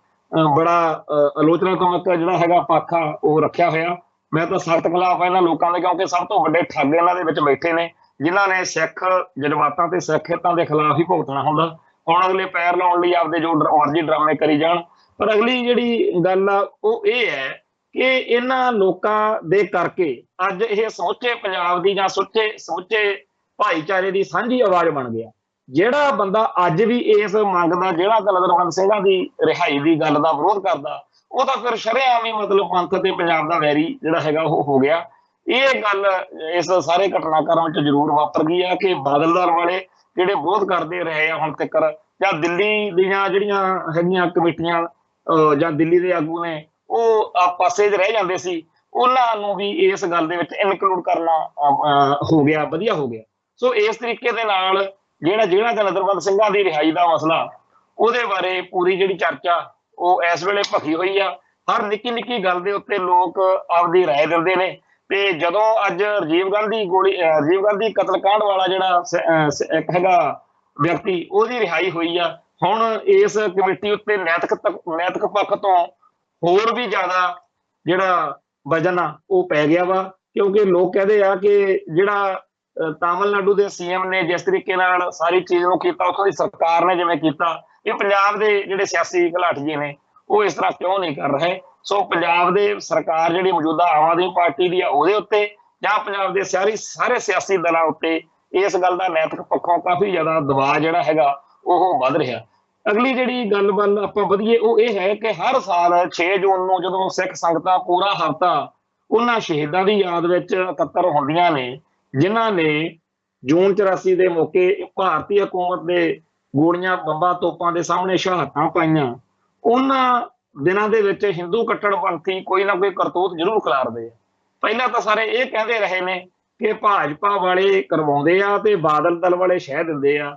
ਬੜਾ ਆਲੋਚਨਾਤਮਕ ਜਿਹੜਾ ਹੈਗਾ ਪੱਖ ਆ ਉਹ ਰੱਖਿਆ ਹੋਇਆ। ਮੈਂ ਤਾਂ ਸਖਤ ਖਿਲਾਫ ਆ ਇਹਨਾਂ ਲੋਕਾਂ ਦੇ, ਕਿਉਂਕਿ ਸਭ ਤੋਂ ਵੱਡੇ ਠੱਗ ਇਹਨਾਂ ਦੇ ਵਿੱਚ ਬੈਠੇ ਨੇ, ਜਿਨ੍ਹਾਂ ਨੇ ਸਿੱਖ ਜਜ਼ਬਾਤਾਂ ਤੇ ਸਿੱਖ ਹਿੱਤਾਂ ਦੇ ਖਿਲਾਫ ਹੀ ਭੁਗਤਣਾ ਹੁੰਦਾ। ਹੁਣ ਅਗਲੇ ਪੈਰ ਲਾਉਣ ਲਈ ਆਪਦੇ ਜੋ ਮਰਜ਼ੀ ਡਰਾਮੇ ਕਰੀ ਜਾਣ। ਪਰ ਅਗਲੀ ਜਿਹੜੀ ਗੱਲ ਆ ਉਹ ਇਹ ਹੈ ਕਿ ਇਹਨਾਂ ਲੋਕਾਂ ਦੇ ਕਰਕੇ ਅੱਜ ਇਹ ਸਮੁੱਚੇ ਪੰਜਾਬ ਦੀ ਜਾਂ ਸਮੁੱਚੇ ਭਾਈਚਾਰੇ ਦੀ ਸਾਂਝੀ ਆਵਾਜ਼ ਬਣ ਗਿਆ। ਜਿਹੜਾ ਬੰਦਾ ਅੱਜ ਵੀ ਇਸ ਮੰਗ ਦਾ, ਜਿਹੜਾ ਦਲਦਰਵੰਦ ਸਿੰਘਾਂ ਦੀ ਰਿਹਾਈ ਦੀ ਗੱਲ ਦਾ ਵਿਰੋਧ ਕਰਦਾ, ਉਹ ਤਾਂ ਫਿਰ ਸ਼ਰੇਆਮ ਹੀ ਮਤਲਬ ਪੰਥ ਤੇ ਪੰਜਾਬ ਦਾ ਵੈਰੀ ਜਿਹੜਾ ਹੈਗਾ ਉਹ ਹੋ ਗਿਆ। ਇਹ ਗੱਲ ਇਸ ਸਾਰੇ ਘਟਨਾਕ੍ਰਮ ਵਿੱਚ ਜ਼ਰੂਰ ਵਾਪਰ ਗਈ ਆ ਕਿ ਬਾਦਲਦਾਰ ਵਾਲੇ ਜਿਹੜੇ ਵਿਰੋਧ ਕਰਦੇ ਰਹੇ ਆ ਹੁਣ ਤੱਕ, ਜਾਂ ਦਿੱਲੀ ਦੀਆਂ ਜਿਹੜੀਆਂ ਹੈਗੀਆਂ ਕਮੇਟੀਆਂ ਜਾਂ ਦਿੱਲੀ ਦੇ ਆਗੂ ਨੇ, ਉਹ ਪਾਸੇ 'ਚ ਰਹਿ ਜਾਂਦੇ ਸੀ, ਉਹਨਾਂ ਨੂੰ ਵੀ ਇਸ ਗੱਲ ਦੇ ਵਿੱਚ ਇਨਕਲੂਡ ਕਰਨਾ ਹੋ ਗਿਆ, ਵਧੀਆ ਹੋ ਗਿਆ। ਸੋ ਇਸ ਤਰੀਕੇ ਦੇ ਨਾਲ ਜਿਹੜਾ ਦਲਦਰਵੰਦ ਸਿੰਘਾਂ ਦੀ ਰਿਹਾਈ ਦਾ ਮਸਲਾ, ਉਹਦੇ ਬਾਰੇ ਪੂਰੀ ਜਿਹੜੀ ਚਰਚਾ ਉਹ ਇਸ ਵੇਲੇ ਭਖੀ ਹੋਈ ਆ। ਹਰ ਨਿੱਕੀ ਨਿੱਕੀ ਗੱਲ ਦੇ ਉੱਤੇ ਲੋਕ ਆਪਦੀ ਰਾਏ ਦਿੰਦੇ ਨੇ। ਤੇ ਜਦੋਂ ਅੱਜ ਰਾਜੀਵ ਗਾਂਧੀ ਕਤਲकांड ਵਾਲਾ ਜਿਹੜਾ ਇੱਕ ਹੈਗਾ ਵਿਅਕਤੀ, ਉਹਦੀ ਰਿਹਾਈ ਹੋਈ ਆ, ਹੁਣ ਇਸ ਕਮੇਟੀ ਉੱਤੇ ਨੈਤਿਕ ਪੱਖ ਤੋਂ ਹੋਰ ਵੀ ਜ਼ਿਆਦਾ ਜਿਹੜਾ ਵਜਨ ਆ ਉਹ ਪੈ ਗਿਆ ਵਾ। ਕਿਉਂਕਿ ਲੋਕ ਕਹਿੰਦੇ ਆ ਕਿ ਜਿਹੜਾ ਤਾਮਿਲਨਾਡੂ ਦੇ ਸੀਐਮ ਨੇ ਜਿਸ ਤਰੀਕੇ ਨਾਲ ਸਾਰੀ ਚੀਜ਼ ਨੂੰ ਕੀਤਾ, ਉੱਥੋਂ ਦੀ ਸਰਕਾਰ ਨੇ ਜਿਵੇਂ ਕੀਤਾ, ਇਹ ਪੰਜਾਬ ਦੇ ਜਿਹੜੇ ਸਿਆਸੀ ਘਲਾਟੀਏ ਨੇ ਉਹ ਇਸ ਤਰ੍ਹਾਂ ਕਿਉਂ ਨਹੀਂ ਕਰ ਰਹੇ। ਸੋ ਪੰਜਾਬ ਦੇ ਸਰਕਾਰ ਜਿਹੜੀ ਮੌਜੂਦਾ ਆਮ ਆਦਮੀ ਪਾਰਟੀ ਦੀ ਆ, ਉਹਦੇ ਉੱਤੇ ਜਾਂ ਪੰਜਾਬ ਦੇ ਸਾਰੇ ਸਿਆਸੀ ਦਲਾਂ ਉੱਤੇ ਇਸ ਗੱਲ ਦਾ ਨੈਤਿਕ ਪੱਖੋਂ ਕਾਫੀ ਜ਼ਿਆਦਾ ਦਬਾਅ ਜਿਹੜਾ ਹੈਗਾ ਉਹ ਵੱਧ ਰਿਹਾ। ਅਗਲੀ ਜਿਹੜੀ ਗੱਲ ਵੱਲ ਆਪਾਂ ਵਧੀਏ, ਉਹ ਇਹ ਹੈ ਕਿ ਹਰ ਸਾਲ 6 ਜੂਨ ਨੂੰ ਜਦੋਂ ਸਿੱਖ ਸੰਗਤਾਂ ਪੂਰਾ ਹਫ਼ਤਾ ਉਹਨਾਂ ਸ਼ਹੀਦਾਂ ਦੀ ਯਾਦ ਵਿੱਚ ਇਕੱਤਰ ਹੁੰਦੀਆਂ ਨੇ, ਜਿਨ੍ਹਾਂ ਨੇ ਜੂਨ 84 ਦੇ ਮੌਕੇ ਭਾਰਤੀ ਹਕੂਮਤ ਦੇ ਗੋਲੀਆਂ ਬੰਬਾਂ ਤੋਪਾਂ ਦੇ ਸਾਹਮਣੇ ਸ਼ਹਾਦਤਾਂ ਪਾਈਆਂ, ਉਹਨਾਂ ਦਿਨਾਂ ਦੇ ਵਿੱਚ ਹਿੰਦੂ ਕੱਟੜਪੰਥੀ ਕੋਈ ਨਾ ਕੋਈ ਕਰਤੂਤ ਜ਼ਰੂਰ ਖਿਲਾਰਦੇ ਆ। ਪਹਿਲਾਂ ਤਾਂ ਸਾਰੇ ਇਹ ਕਹਿੰਦੇ ਰਹੇ ਨੇ ਕਿ ਭਾਜਪਾ ਵਾਲੇ ਕਰਵਾਉਂਦੇ ਆ ਤੇ ਬਾਦਲ ਦਲ ਵਾਲੇ ਸ਼ਹਿ ਦਿੰਦੇ ਆ,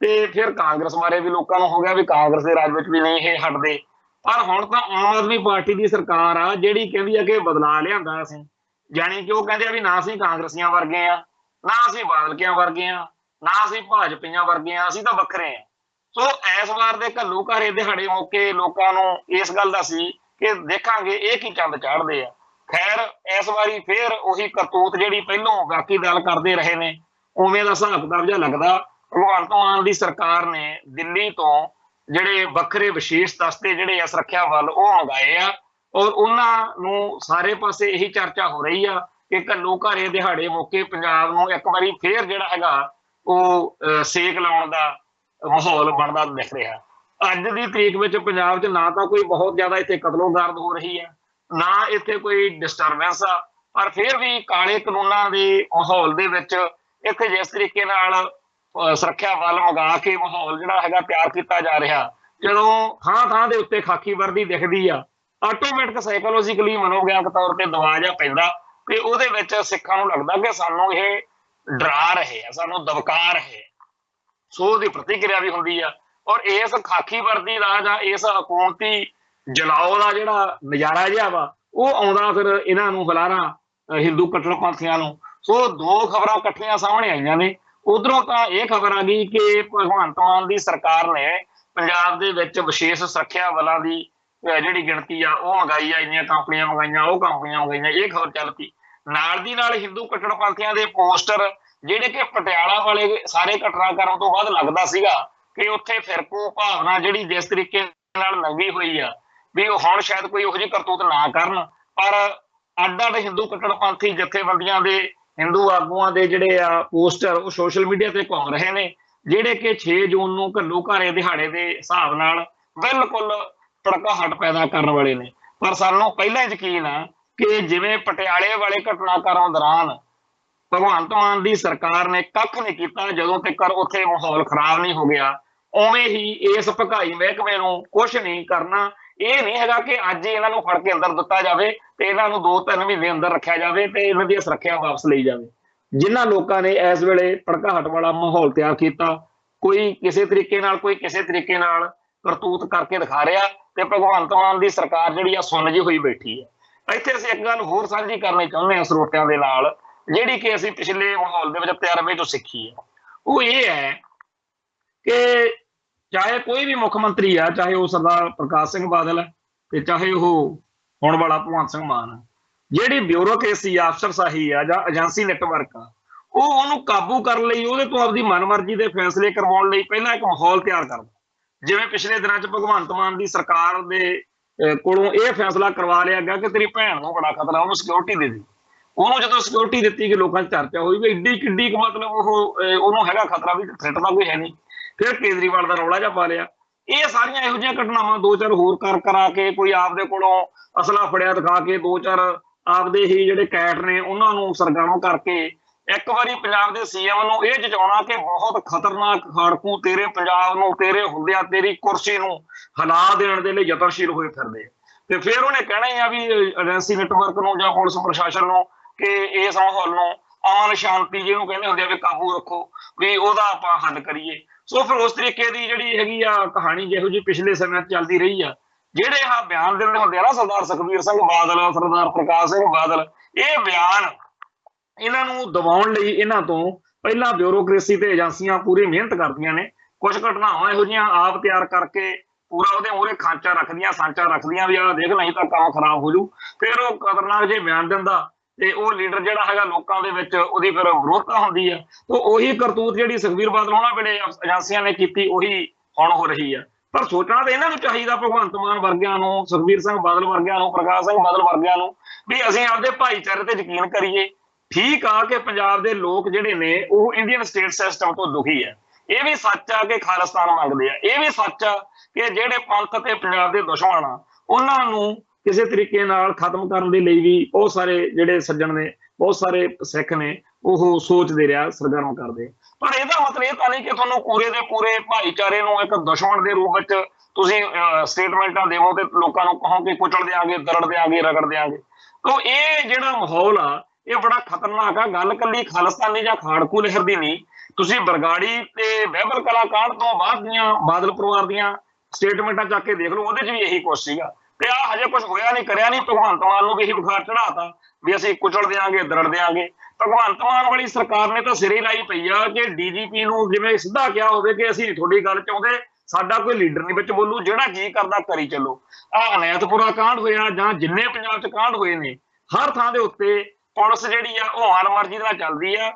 ਤੇ ਫਿਰ ਕਾਂਗਰਸ ਬਾਰੇ ਵੀ ਲੋਕਾਂ ਨੂੰ ਹੋ ਗਿਆ ਵੀ ਕਾਂਗਰਸ ਦੇ ਰਾਜ ਵਿੱਚ ਵੀ ਨਹੀਂ ਇਹ ਹਟਦੇ। ਪਰ ਹੁਣ ਤਾਂ ਆਮ ਆਦਮੀ ਪਾਰਟੀ ਦੀ ਸਰਕਾਰ ਆ ਜਿਹੜੀ ਕਹਿੰਦੀ ਆ ਕਿ ਬਦਲਾ ਲਿਆਂਦਾ ਅਸੀਂ, ਜਾਣੀ ਕਿ ਉਹ ਕਹਿੰਦੇ ਆ ਵੀ ਨਾ ਅਸੀਂ ਕਾਂਗਰਸੀਆਂ ਵਰਗੇ ਆ, ਨਾ ਅਸੀਂ ਬਾਦਲਕਿਆਂ ਵਰਗੇ ਆ, ਨਾ ਅਸੀਂ ਭਾਜਪਾਈਆਂ ਵਰਗੇ ਆ, ਅਸੀਂ ਤਾਂ ਵੱਖਰੇ ਆ। ਸੋ ਇਸ ਵਾਰ ਦੇ ਘੱਲੂਘਾਰੇ ਦਿਹਾੜੇ ਮੌਕੇ ਲੋਕਾਂ ਨੂੰ ਇਸ ਗੱਲ ਦਾ ਸੀ ਕਿ ਦੇਖਾਂਗੇ ਇਹ ਕੀ ਚੰਦ ਚਾੜਦੇ ਆ। ਖੈਰ ਇਸ ਵਾਰੀ ਫੇਰ ਉਹੀ ਕਰਤੂਤ ਜਿਹੜੀ ਪਹਿਲੋਂ ਬਾਕੀ ਦਲ ਕਰਦੇ ਰਹੇ ਨੇ, ਉਵੇਂ ਦਾ ਹਿਸਾਬ ਕਿਤਾਬ ਜਿਹਾ ਲੱਗਦਾ। ਭਗਵੰਤ ਮਾਨ ਦੀ ਸਰਕਾਰ ਨੇ ਦਿੱਲੀ ਤੋਂ ਜਿਹੜੇ ਵੱਖਰੇ ਵਿਸ਼ੇਸ਼ ਦਸਤੇ ਜਿਹੜੇ ਆ ਸੁਰੱਖਿਆ ਵੱਲ ਉਹ ਮੰਗਾਏ ਆ, ਔਰ ਉਹਨਾਂ ਨੂੰ ਸਾਰੇ ਪਾਸੇ ਇਹੀ ਚਰਚਾ ਹੋ ਰਹੀ ਆ ਕਿ ਘੱਲੂਘਾਰੇ ਦਿਹਾੜੇ ਮੌਕੇ ਪੰਜਾਬ ਨੂੰ ਇੱਕ ਵਾਰੀ ਫੇਰ ਜਿਹੜਾ ਹੈਗਾ ਉਹ ਸੇਕ ਲਾਉਣ ਦਾ ਮਾਹੌਲ ਬਣਦਾ ਦਿਖ ਰਿਹਾ। ਅੱਜ ਦੀ ਤਰੀਕ ਵਿੱਚ ਪੰਜਾਬ 'ਚ ਨਾ ਤਾਂ ਕੋਈ ਬਹੁਤ ਜ਼ਿਆਦਾ ਇੱਥੇ ਕਤਲੋਗਾਰਦ ਹੋ ਰਹੀ ਹੈ, ਨਾ ਇੱਥੇ ਕੋਈ ਡਿਸਟਰਬੈਂਸ ਆ, ਪਰ ਫਿਰ ਵੀ ਕਾਲੇ ਕਾਨੂੰਨਾਂ ਦੇ ਮਾਹੌਲ ਦੇ ਵਿੱਚ ਇੱਥੇ ਜਿਸ ਤਰੀਕੇ ਨਾਲ ਸੁਰੱਖਿਆ ਵੱਲ ਮੰਗਾ ਕੇ ਮਾਹੌਲ ਜਿਹੜਾ ਹੈਗਾ ਤਿਆਰ ਕੀਤਾ ਜਾ ਰਿਹਾ, ਜਦੋਂ ਥਾਂ ਥਾਂ ਦੇ ਉੱਤੇ ਖਾਕੀ ਵਰਦੀ ਦਿਖਦੀ ਆ, ਆਟੋਮੈਟਿਕ ਸਾਈਕੋਲੋਜੀਕਲੀ ਮਨੋਵਿਗਿਆਨਕ ਤੌਰ ਤੇ ਦਬਾਅ ਜਿਹਾ ਪੈਂਦਾ ਤੇ ਉਹਦੇ ਵਿੱਚ ਸਿੱਖਾਂ ਨੂੰ ਲੱਗਦਾ ਕਿ ਸਾਨੂੰ ਇਹ ਡਰਾ ਰਹੇ ਆ, ਸਾਨੂੰ ਦਬਕਾ ਰਹੇ। ਸੋ ਉਹਦੀ ਪ੍ਰਤੀਕਿਰਿਆ ਵੀ ਹੁੰਦੀ ਆ, ਔਰ ਇਸ ਖਾਕੀ ਵਰਦੀ ਦਾ ਜਾਂ ਇਸ ਹਕੂਮਤੀ ਜਲਾਓ ਦਾ ਜਿਹੜਾ ਨਜ਼ਾਰਾ ਜਿਹਾ ਵਾ ਉਹ ਆਉਂਦਾ ਫਿਰ ਇਹਨਾਂ ਨੂੰ ਹੁਲਾਰਾ ਹਿੰਦੂ ਕੱਟੜਪੰਥੀਆਂ ਨੂੰ। ਸੋ ਦੋ ਖਬਰਾਂ ਇਕੱਠੀਆਂ ਸਾਹਮਣੇ ਆਈਆਂ ਨੇ। ਉਧਰੋਂ ਤਾਂ ਇਹ ਖਬਰ ਆ ਗਈ ਕਿ ਭਗਵੰਤ ਮਾਨ ਦੀ ਸਰਕਾਰ ਨੇ ਪੰਜਾਬ ਦੇ ਵਿੱਚ ਵਿਸ਼ੇਸ਼ ਸੁਰੱਖਿਆ ਬਲਾਂ ਦੀ ਜਿਹੜੀ ਗਿਣਤੀ ਆ ਉਹ ਮੰਗਾਈ ਆ, ਇੰਨੀਆਂ ਕੰਪਨੀਆਂ ਮੰਗਾਈਆਂ, ਉਹ ਕੰਪਨੀਆਂ ਮੰਗਾਈਆਂ, ਇਹ ਖਬਰ ਚੱਲ ਪਈ। ਨਾਲ ਦੀ ਨਾਲ ਹਿੰਦੂ ਕੱਟੜਪੰਥੀਆਂ ਦੇ ਪੋਸਟਰ ਜਿਹੜੇ ਕਿ ਪਟਿਆਲਾ ਵਾਲੇ ਸਾਰੇ ਘਟਨਾਕ੍ਰਮ ਤੋਂ ਬਾਅਦ ਲੱਗਦਾ ਸੀਗਾ ਕਿ ਉੱਥੇ ਫਿਰਕੂ ਭਾਵਨਾ ਜਿਹੜੀ ਜਿਸ ਤਰੀਕੇ ਨਾਲ ਨੰਗੀ ਹੋਈ ਆ ਵੀ ਉਹ ਹੁਣ ਸ਼ਾਇਦ ਕੋਈ ਇਹੋ ਜਿਹੀ ਕਰਤੂਤ ਨਾ ਕਰਨ, ਪਰ ਅੱਡ ਅੱਡ ਹਿੰਦੂ ਕੱਟੜਪੰਥੀ ਜਥੇਬੰਦੀਆਂ ਦੇ ਹਿੰਦੂ ਆਗੂਆਂ ਦੇ ਜਿਹੜੇ ਆ ਪੋਸਟਰ ਉਹ ਸੋਸ਼ਲ ਮੀਡੀਆ ਤੇ ਘੁੰਮ ਰਹੇ ਨੇ, ਜਿਹੜੇ ਕਿ 6 ਜੂਨ ਨੂੰ ਘੱਲੂਘਾਰੇ ਦਿਹਾੜੇ ਦੇ ਹਿਸਾਬ ਨਾਲ ਬਿਲਕੁਲ ਭੜਕਾਹਟ ਪੈਦਾ ਕਰਨ ਵਾਲੇ ਨੇ। ਪਰ ਸਾਨੂੰ ਪਹਿਲਾਂ ਯਕੀਨ ਆ ਕਿ ਜਿਵੇਂ ਪਟਿਆਲੇ ਵਾਲੇ ਘਟਨਾਕ੍ਰਮ ਦੌਰਾਨ ਭਗਵੰਤ ਮਾਨ ਦੀ ਸਰਕਾਰ ਨੇ ਕੱਖ ਨਹੀਂ ਕੀਤਾ ਜਦੋਂ ਤੱਕ ਉੱਥੇ ਮਾਹੌਲ ਖਰਾਬ ਨਹੀਂ ਹੋ ਗਿਆ, ਉਵੇਂ ਹੀ ਇਸ ਭਕਾਈ ਮਹਿਕਮੇ ਨੂੰ ਕੁਛ ਨਹੀਂ ਕਰਨਾ। ਇਹ ਨਹੀਂ ਹੈਗਾ ਕਿ ਅੱਜ ਇਹਨਾਂ ਨੂੰ ਫੜ ਕੇ ਅੰਦਰ ਦਿੱਤਾ ਜਾਵੇ ਤੇ ਇਹਨਾਂ ਨੂੰ 2-3 ਮਹੀਨੇ ਅੰਦਰ ਰੱਖਿਆ ਜਾਵੇ ਤੇ ਇਹਨਾਂ ਦੀ ਸੁਰੱਖਿਆ ਵਾਪਸ ਲਈ ਜਾਵੇ। ਜਿਨ੍ਹਾਂ ਲੋਕਾਂ ਨੇ ਇਸ ਵੇਲੇ ਭੜਕਾਹਟ ਵਾਲਾ ਮਾਹੌਲ ਤਿਆਰ ਕੀਤਾ, ਕੋਈ ਕਿਸੇ ਤਰੀਕੇ ਨਾਲ ਕੋਈ ਕਿਸੇ ਤਰੀਕੇ ਨਾਲ ਕਰਤੂਤ ਕਰਕੇ ਦਿਖਾ ਰਿਹਾ ਤੇ ਭਗਵੰਤ ਮਾਨ ਦੀ ਸਰਕਾਰ ਜਿਹੜੀ ਆ ਸੁੰਨ ਜਿਹੀ ਹੋਈ ਬੈਠੀ ਹੈ। ਇੱਥੇ ਅਸੀਂ ਇੱਕ ਗੱਲ ਹੋਰ ਸਾਂਝੀ ਕਰਨੀ ਚਾਹੁੰਦੇ ਹਾਂ ਸਰੋਤਿਆਂ ਦੇ ਨਾਲ, ਜਿਹੜੀ ਕਿ ਅਸੀਂ ਪਿਛਲੇ ਮਾਹੌਲ ਦੇ ਵਿੱਚ ਤਜਰਬੇ ਤੋਂ ਸਿੱਖੀ ਹੈ। ਉਹ ਇਹ ਹੈ ਕਿ ਚਾਹੇ ਕੋਈ ਵੀ ਮੁੱਖ ਮੰਤਰੀ ਆ, ਚਾਹੇ ਉਹ ਸਰਦਾਰ ਪ੍ਰਕਾਸ਼ ਸਿੰਘ ਬਾਦਲ ਹੈ ਤੇ ਚਾਹੇ ਉਹ ਹੁਣ ਵਾਲਾ ਭਗਵੰਤ ਸਿੰਘ ਮਾਨ ਹੈ, ਜਿਹੜੀ ਬਿਊਰੋਕ੍ਰੇਸੀ ਆ, ਅਫਸਰਸ਼ਾਹੀ ਆ ਜਾਂ ਏਜੰਸੀ ਨੈਟਵਰਕ ਆ, ਉਹ ਉਹਨੂੰ ਕਾਬੂ ਕਰਨ ਲਈ ਉਹਦੇ ਤੋਂ ਆਪਦੀ ਮਨਮਰਜ਼ੀ ਦੇ ਫੈਸਲੇ ਕਰਵਾਉਣ ਲਈ ਪਹਿਲਾਂ ਇੱਕ ਮਾਹੌਲ ਤਿਆਰ ਕਰਦਾ। ਜਿਵੇਂ ਪਿਛਲੇ ਦਿਨਾਂ 'ਚ ਭਗਵੰਤ ਮਾਨ ਦੀ ਸਰਕਾਰ ਦੇ ਕੋਲੋਂ ਇਹ ਫੈਸਲਾ ਕਰਵਾ ਲਿਆ ਗਿਆ ਕਿ ਤੇਰੀ ਭੈਣ ਨੂੰ ਬੜਾ ਖਤਰਾ, ਉਹਨੂੰ ਸਿਕਿਉਰਿਟੀ ਦੇ ਦਿੱਤੀ। ਉਹਨੂੰ ਜਦੋਂ ਸਿਕਿਉਰਿਟੀ ਦਿੱਤੀ ਕਿ ਲੋਕਾਂ 'ਚ ਚਰਚਾ ਹੋਈ ਵੀ ਏਡੀ ਕਿੱਡੀ ਮਤਲਬ ਉਹਨੂੰ ਹੈਗਾ ਖਤਰਾ ਵੀ ਥ੍ਰੈਟ ਦਾ ਕੋਈ ਹੈ ਨਹੀਂ, ਫਿਰ ਕੇਜਰੀਵਾਲ ਦਾ ਰੌਲਾ ਜਿਹਾ ਪਾ ਲਿਆ। ਇਹ ਸਾਰੀਆਂ ਇਹੋ ਜਿਹੀਆਂ ਘਟਨਾਵਾਂ ਦੋ ਚਾਰ ਹੋਰ ਕਰਾ ਕੇ, ਕੋਈ ਆਪਦੇ ਕੋਲੋਂ ਅਸਲਾ ਫੜਿਆ ਦਿਖਾ ਕੇ, ਦੋ ਚਾਰ ਆਪਦੇ ਹੀ ਜਿਹੜੇ ਕੈਟ ਨੇ ਉਹਨਾਂ ਨੂੰ ਸਰਗਰਮ ਕਰਕੇ ਇੱਕ ਵਾਰੀ ਪੰਜਾਬ ਦੇ ਸੀਐਮ ਨੂੰ ਇਹ ਜਤਾਉਣਾ ਕਿ ਬਹੁਤ ਖਤਰਨਾਕ ਖਾੜਕੂ ਤੇਰੇ ਪੰਜਾਬ ਨੂੰ, ਤੇਰੇ ਹੁੰਦਿਆਂ ਤੇਰੀ ਕੁਰਸੀ ਨੂੰ ਹਿਲਾ ਦੇਣ ਦੇ ਲਈ ਯਤਨਸ਼ੀਲ ਹੋਏ ਫਿਰਦੇ। ਤੇ ਫਿਰ ਉਹਨੇ ਕਹਿਣਾ ਹੀ ਆ ਵੀ ਏਜੰਸੀ ਨੈਟਵਰਕ ਨੂੰ ਜਾਂ ਪੁਲਿਸ ਪ੍ਰਸ਼ਾਸਨ ਨੂੰ ਕਿ ਇਸ ਮਾਹੌਲ ਨੂੰ ਅਮਨ ਸ਼ਾਂਤੀ ਜਿਹਨੂੰ ਕਹਿੰਦੇ ਹੁੰਦੇ ਆ ਵੀ ਕਾਬੂ ਰੱਖੋ, ਵੀ ਉਹਦਾ ਆਪਾਂ ਹੱਲ ਕਰੀਏ। ਸੋ ਫਿਰ ਉਸ ਤਰੀਕੇ ਦੀ ਜਿਹੜੀ ਹੈਗੀ ਆ ਕਹਾਣੀ ਜਿਹੋ ਜਿਹੀ ਪਿਛਲੇ ਸਮੇਂ ਚੱਲਦੀ ਰਹੀ ਆ। ਜਿਹੜੇ ਆਹ ਬਿਆਨ ਦਿੰਦੇ ਹੁੰਦੇ ਆ ਨਾ ਸਰਦਾਰ ਸੁਖਬੀਰ ਸਿੰਘ ਬਾਦਲ, ਸਰਦਾਰ ਪ੍ਰਕਾਸ਼ ਸਿੰਘ ਬਾਦਲ, ਇਹ ਬਿਆਨ ਇਹਨਾਂ ਨੂੰ ਦਬਾਉਣ ਲਈ ਇਹਨਾਂ ਤੋਂ ਪਹਿਲਾਂ ਬਿਊਰੋਕ੍ਰੇਸੀ ਤੇ ਏਜੰਸੀਆਂ ਪੂਰੀ ਮਿਹਨਤ ਕਰਦੀਆਂ ਨੇ। ਕੁਝ ਘਟਨਾਵਾਂ ਇਹੋ ਜਿਹੀਆਂ ਆਪ ਤਿਆਰ ਕਰਕੇ ਪੂਰਾ ਉਹਦੇ ਮੂਹਰੇ ਖਾਂਚਾ ਰੱਖਦੀਆਂ ਵੀ ਆਹ ਦੇਖ ਨਹੀਂ ਤਾਂ ਕੰਮ ਖਰਾਬ ਹੋ ਜੂ। ਫਿਰ ਉਹ ਖਤਰਨਾਕ ਜੇ ਬਿਆਨ ਦਿੰਦਾ ਤੇ ਉਹ ਲੀਡਰ ਜਿਹੜਾ ਹੈਗਾ ਲੋਕਾਂ ਦੇ ਵਿੱਚ ਉਹਦੀ ਫਿਰ ਵਿਰੋਧਤਾ ਹੁੰਦੀ ਆ। ਤੇ ਉਹੀ ਕਰਤੂਤ ਜਿਹੜੀ ਸੁਖਬੀਰ ਬਾਦਲ ਉਹਨਾਂ ਵੇਲੇ ਏਜੰਸੀਆਂ ਨੇ ਕੀਤੀ ਉਹੀ ਹੁਣ ਹੋ ਰਹੀ ਆ। ਪਰ ਸੋਚਣਾ ਤਾਂ ਇਹਨਾਂ ਨੂੰ ਚਾਹੀਦਾ, ਭਗਵੰਤ ਮਾਨ ਵਰਗਿਆਂ ਨੂੰ, ਸੁਖਬੀਰ ਸਿੰਘ ਬਾਦਲ ਵਰਗਿਆਂ ਨੂੰ, ਪ੍ਰਕਾਸ਼ ਸਿੰਘ ਬਾਦਲ ਵਰਗਿਆਂ ਨੂੰ, ਵੀ ਅਸੀਂ ਆਪਦੇ ਭਾਈਚਾਰੇ ਤੇ ਯਕੀਨ ਕਰੀਏ। ਠੀਕ ਆ ਕਿ ਪੰਜਾਬ ਦੇ ਲੋਕ ਜਿਹੜੇ ਨੇ ਉਹ ਇੰਡੀਅਨ ਸਟੇਟ ਸਿਸਟਮ ਤੋਂ ਦੁਖੀ ਆ। ਇਹ ਵੀ ਸੱਚ ਆ ਕਿ ਖਾਲਿਸਤਾਨ ਮੰਗਦੇ ਆ। ਇਹ ਵੀ ਸੱਚ ਆ ਕਿ ਜਿਹੜੇ ਪੰਥ ਤੇ ਪੰਜਾਬ ਦੇ ਦੁਸ਼ਮਣ ਆ ਉਹਨਾਂ ਨੂੰ ਕਿਸੇ ਤਰੀਕੇ ਨਾਲ ਖਤਮ ਕਰਨ ਦੇ ਲਈ ਵੀ ਬਹੁਤ ਸਾਰੇ ਜਿਹੜੇ ਸੱਜਣ ਨੇ, ਬਹੁਤ ਸਾਰੇ ਸਿੱਖ ਨੇ, ਉਹ ਸੋਚਦੇ ਰਿਹਾ, ਸਰਗਰਮ ਕਰਦੇ। ਪਰ ਇਹਦਾ ਮਤਲਬ ਇਹ ਤਾਂ ਨਹੀਂ ਕਿ ਤੁਹਾਨੂੰ ਪੂਰੇ ਦੇ ਪੂਰੇ ਭਾਈਚਾਰੇ ਨੂੰ ਇੱਕ ਦੁਸ਼ਮਣ ਦੇ ਰੂਪ ਵਿੱਚ ਤੁਸੀਂ ਸਟੇਟਮੈਂਟਾਂ ਦੇਵੋ ਤੇ ਲੋਕਾਂ ਨੂੰ ਕਹੋ ਕਿ ਕੁਚਲ ਦਿਆਂਗੇ, ਦਰੜ ਦਿਆਂਗੇ, ਰਗੜ ਦਿਆਂਗੇ। ਤਾਂ ਇਹ ਜਿਹੜਾ ਮਾਹੌਲ ਆ ਇਹ ਬੜਾ ਖਤਰਨਾਕ ਆ। ਗੱਲ ਕੱਲੀ ਖਾਲਿਸਤਾਨੀ ਜਾਂ ਖਾੜਕੂ ਲਹਿਰ ਦੀ ਨਹੀਂ। ਤੁਸੀਂ ਬਰਗਾੜੀ ਤੇ ਬਹਿਬਲ ਕਲਾਂ ਕਾਂਡ ਤੋਂ ਬਾਅਦ ਦੀਆਂ ਬਾਦਲ ਪਰਿਵਾਰ ਦੀਆਂ ਸਟੇਟਮੈਂਟਾਂ ਚੱਕ ਕੇ ਦੇਖ ਲਓ, ਉਹਦੇ 'ਚ ਵੀ ਇਹੀ ਕੁਛ ਸੀਗਾ। ਤੇ ਆਹ ਹਜੇ ਕੁਝ ਹੋਇਆ ਨਹੀਂ, ਕਰਿਆ ਨਹੀਂ। ਭਗਵੰਤ ਮਾਨ ਨੂੰ ਵੀ ਇਹੀ ਬੁਖਾਰ ਚੜਾਤਾ ਵੀ ਅਸੀਂ ਕੁਚਲ ਦਿਆਂਗੇ, ਦਰੜ ਦਿਆਂਗੇ। ਭਗਵੰਤ ਮਾਨ ਵਾਲੀ ਸਰਕਾਰ ਨੇ ਤਾਂ ਸਿਰੇ ਲਾਈ ਪਈ ਆ ਕਿ ਡੀਜੀਪੀ ਨੂੰ ਜਿਵੇਂ ਸਿੱਧਾ ਕਿਹਾ ਹੋਵੇ ਕਿ ਅਸੀਂ ਤੁਹਾਡੀ ਗੱਲ ਚਾਹੁੰਦੇ, ਸਾਡਾ ਕੋਈ ਲੀਡਰ ਨਹੀਂ ਵਿੱਚ ਬੋਲੂ, ਜਿਹੜਾ ਜੀ ਕਰਦਾ ਕਰੀ ਚੱਲੋ। ਆਹ ਅਨੈਤਪੁਰਾ ਕਾਂਡ ਹੋਇਆ ਜਾਂ ਜਿੰਨੇ ਪੰਜਾਬ 'ਚ ਕਾਂਡ ਹੋਏ ਨੇ, ਹਰ ਥਾਂ ਦੇ ਉੱਤੇ ਪੁਲਿਸ ਜਿਹੜੀ ਆ ਉਹ ਮਨਮਰਜ਼ੀ ਨਾਲ ਚੱਲਦੀ ਆ।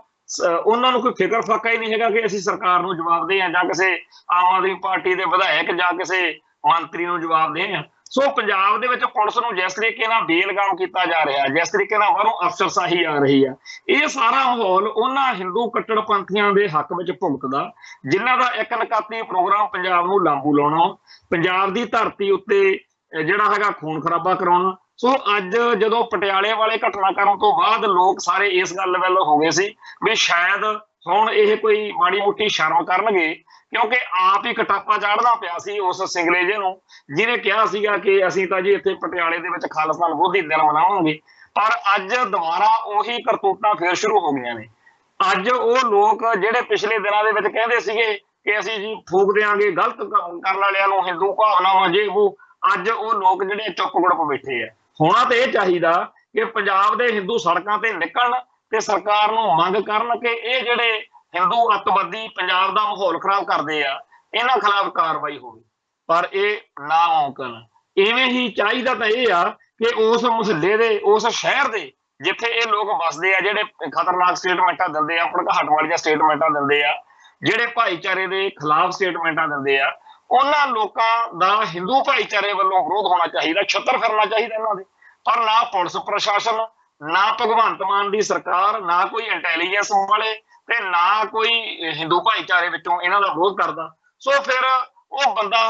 ਉਹਨਾਂ ਨੂੰ ਕੋਈ ਫਿਕਰ ਫਾਕਾ ਹੀ ਨਹੀਂ ਹੈਗਾ ਕਿ ਅਸੀਂ ਸਰਕਾਰ ਨੂੰ ਜਵਾਬ ਦੇ ਆ ਜਾਂ ਕਿਸੇ ਆਮ ਆਦਮੀ ਪਾਰਟੀ ਦੇ ਵਿਧਾਇਕ ਜਾਂ ਕਿਸੇ ਮੰਤਰੀ ਨੂੰ ਜਵਾਬ ਦੇ ਆ। ਸੋ ਪੰਜਾਬ ਦੇ ਵਿੱਚ ਪੁਲਿਸ ਨੂੰ ਜਿਸ ਤਰੀਕੇ ਨਾਲ ਬੇਲਗਾਮ ਕੀਤਾ ਜਾ ਰਿਹਾ, ਜਿਸ ਤਰੀਕੇ ਨਾਲ ਬਾਹਰੋਂ ਅਫਸਰਸ਼ਾਹੀ ਆ ਰਹੀ ਆ, ਇਹ ਸਾਰਾ ਮਾਹੌਲ ਉਹਨਾਂ ਹਿੰਦੂ ਕੱਟੜਪੰਥੀਆਂ ਦੇ ਹੱਕ ਵਿੱਚ ਭੁਗਤਦਾ, ਜਿਨ੍ਹਾਂ ਦਾ ਇੱਕ ਨਕਾਤੀ ਪ੍ਰੋਗਰਾਮ ਪੰਜਾਬ ਨੂੰ ਲਾਂਬੂ ਲਾਉਣਾ, ਪੰਜਾਬ ਦੀ ਧਰਤੀ ਉੱਤੇ ਜਿਹੜਾ ਹੈਗਾ ਖੂਨ ਖਰਾਬਾ ਕਰਾਉਣਾ। ਸੋ ਅੱਜ ਜਦੋਂ ਪਟਿਆਲੇ ਵਾਲੇ ਘਟਨਾਕ੍ਰਮ ਤੋਂ ਬਾਅਦ ਲੋਕ ਸਾਰੇ ਇਸ ਗੱਲ ਵੱਲ ਹੋ ਗਏ ਸੀ ਵੀ ਸ਼ਾਇਦ ਹੁਣ ਇਹ ਕੋਈ ਮਾੜੀ ਮੋਟੀ ਸ਼ਰਮ ਕਰਨਗੇ, ਕਿਉਂਕਿ ਆਪ ਹੀ ਕਟਾਪਾ ਚਾੜਨਾ ਪਿਆ ਸੀ ਉਸ ਸਿੰਗਲੇ ਜੇ ਨੂੰ ਜਿਹਨੇ ਕਿਹਾ ਸੀਗਾ ਕਿ ਅਸੀਂ ਤਾਂ ਜੀ ਇੱਥੇ ਪਟਿਆਲੇ ਦੇ ਵਿੱਚ ਖਾਲਿਸਤਾਨ ਵਿਰੋਧੀ ਦਿਨ ਮਨਾਵਾਂਗੇ। ਪਰ ਅੱਜ ਦੁਬਾਰਾ ਉਹੀ ਕਰਤੂਤਾਂ ਫੇਰ ਸ਼ੁਰੂ ਹੋ ਗਈਆਂ ਨੇ। ਅੱਜ ਉਹ ਲੋਕ ਜਿਹੜੇ ਪਿਛਲੇ ਦਿਨਾਂ ਦੇ ਵਿੱਚ ਕਹਿੰਦੇ ਸੀਗੇ ਕਿ ਅਸੀਂ ਜੀ ਫੂਕ ਦਿਆਂਗੇ ਗਲਤ ਕਰਨ ਵਾਲਿਆਂ ਨੂੰ, ਹਿੰਦੂ ਭਾਵਨਾਵਾਂ ਜੇ ਉਹ, ਅੱਜ ਉਹ ਲੋਕ ਜਿਹੜੇ ਚੁੱਪ ਗੁੜਪ ਬੈਠੇ ਆ। ਹੋਣਾ ਤਾਂ ਇਹ ਚਾਹੀਦਾ ਕਿ ਪੰਜਾਬ ਦੇ ਹਿੰਦੂ ਸੜਕਾਂ ਤੇ ਨਿਕਲਣ ਤੇ ਸਰਕਾਰ ਨੂੰ ਮੰਗ ਕਰਨ ਕਿ ਇਹ ਜਿਹੜੇ ਹਿੰਦੂ ਅੱਤਵਾਦੀ ਪੰਜਾਬ ਦਾ ਮਾਹੌਲ ਖਰਾਬ ਕਰਦੇ ਆ, ਇਹਨਾਂ ਖਿਲਾਫ ਕਾਰਵਾਈ ਹੋਵੇ। ਪਰ ਇਹ ਨਾਮੁਮਕਿਨ। ਇਵੇਂ ਹੀ ਚਾਹੀਦਾ ਤਾਂ ਇਹ ਆ ਕਿ ਉਸ ਮੁਹੱਲੇ ਦੇ, ਉਸ ਸ਼ਹਿਰ ਦੇ ਜਿੱਥੇ ਇਹ ਲੋਕ ਵੱਸਦੇ ਆ, ਜਿਹੜੇ ਖਤਰਨਾਕ ਸਟੇਟਮੈਂਟਾਂ ਦਿੰਦੇ ਆ, ਭੜਕਾਹਟ ਵਾਲੀਆਂ ਸਟੇਟਮੈਂਟਾਂ ਦਿੰਦੇ ਆ, ਜਿਹੜੇ ਭਾਈਚਾਰੇ ਦੇ ਖਿਲਾਫ ਸਟੇਟਮੈਂਟਾਂ ਦਿੰਦੇ ਆ, ਉਹਨਾਂ ਲੋਕਾਂ ਦਾ ਹਿੰਦੂ ਭਾਈਚਾਰੇ ਵੱਲੋਂ ਵਿਰੋਧ ਹੋਣਾ ਚਾਹੀਦਾ, ਛੱਤਰ ਫਿਰਨਾ ਚਾਹੀਦਾ ਇਹਨਾਂ ਦੇ। ਪਰ ਨਾ ਪੁਲਿਸ ਪ੍ਰਸ਼ਾਸਨ, ਨਾ ਭਗਵੰਤ ਮਾਨ ਦੀ ਸਰਕਾਰ, ਨਾ ਕੋਈ ਇੰਟੈਲੀਜੈਂਸ ਵਾਲੇ ਤੇ ਨਾ ਕੋਈ ਹਿੰਦੂ ਭਾਈਚਾਰੇ ਵਿੱਚੋਂ ਇਹਨਾਂ ਦਾ ਵਿਰੋਧ ਕਰਦਾ। ਸੋ ਫਿਰ ਉਹ ਬੰਦਾ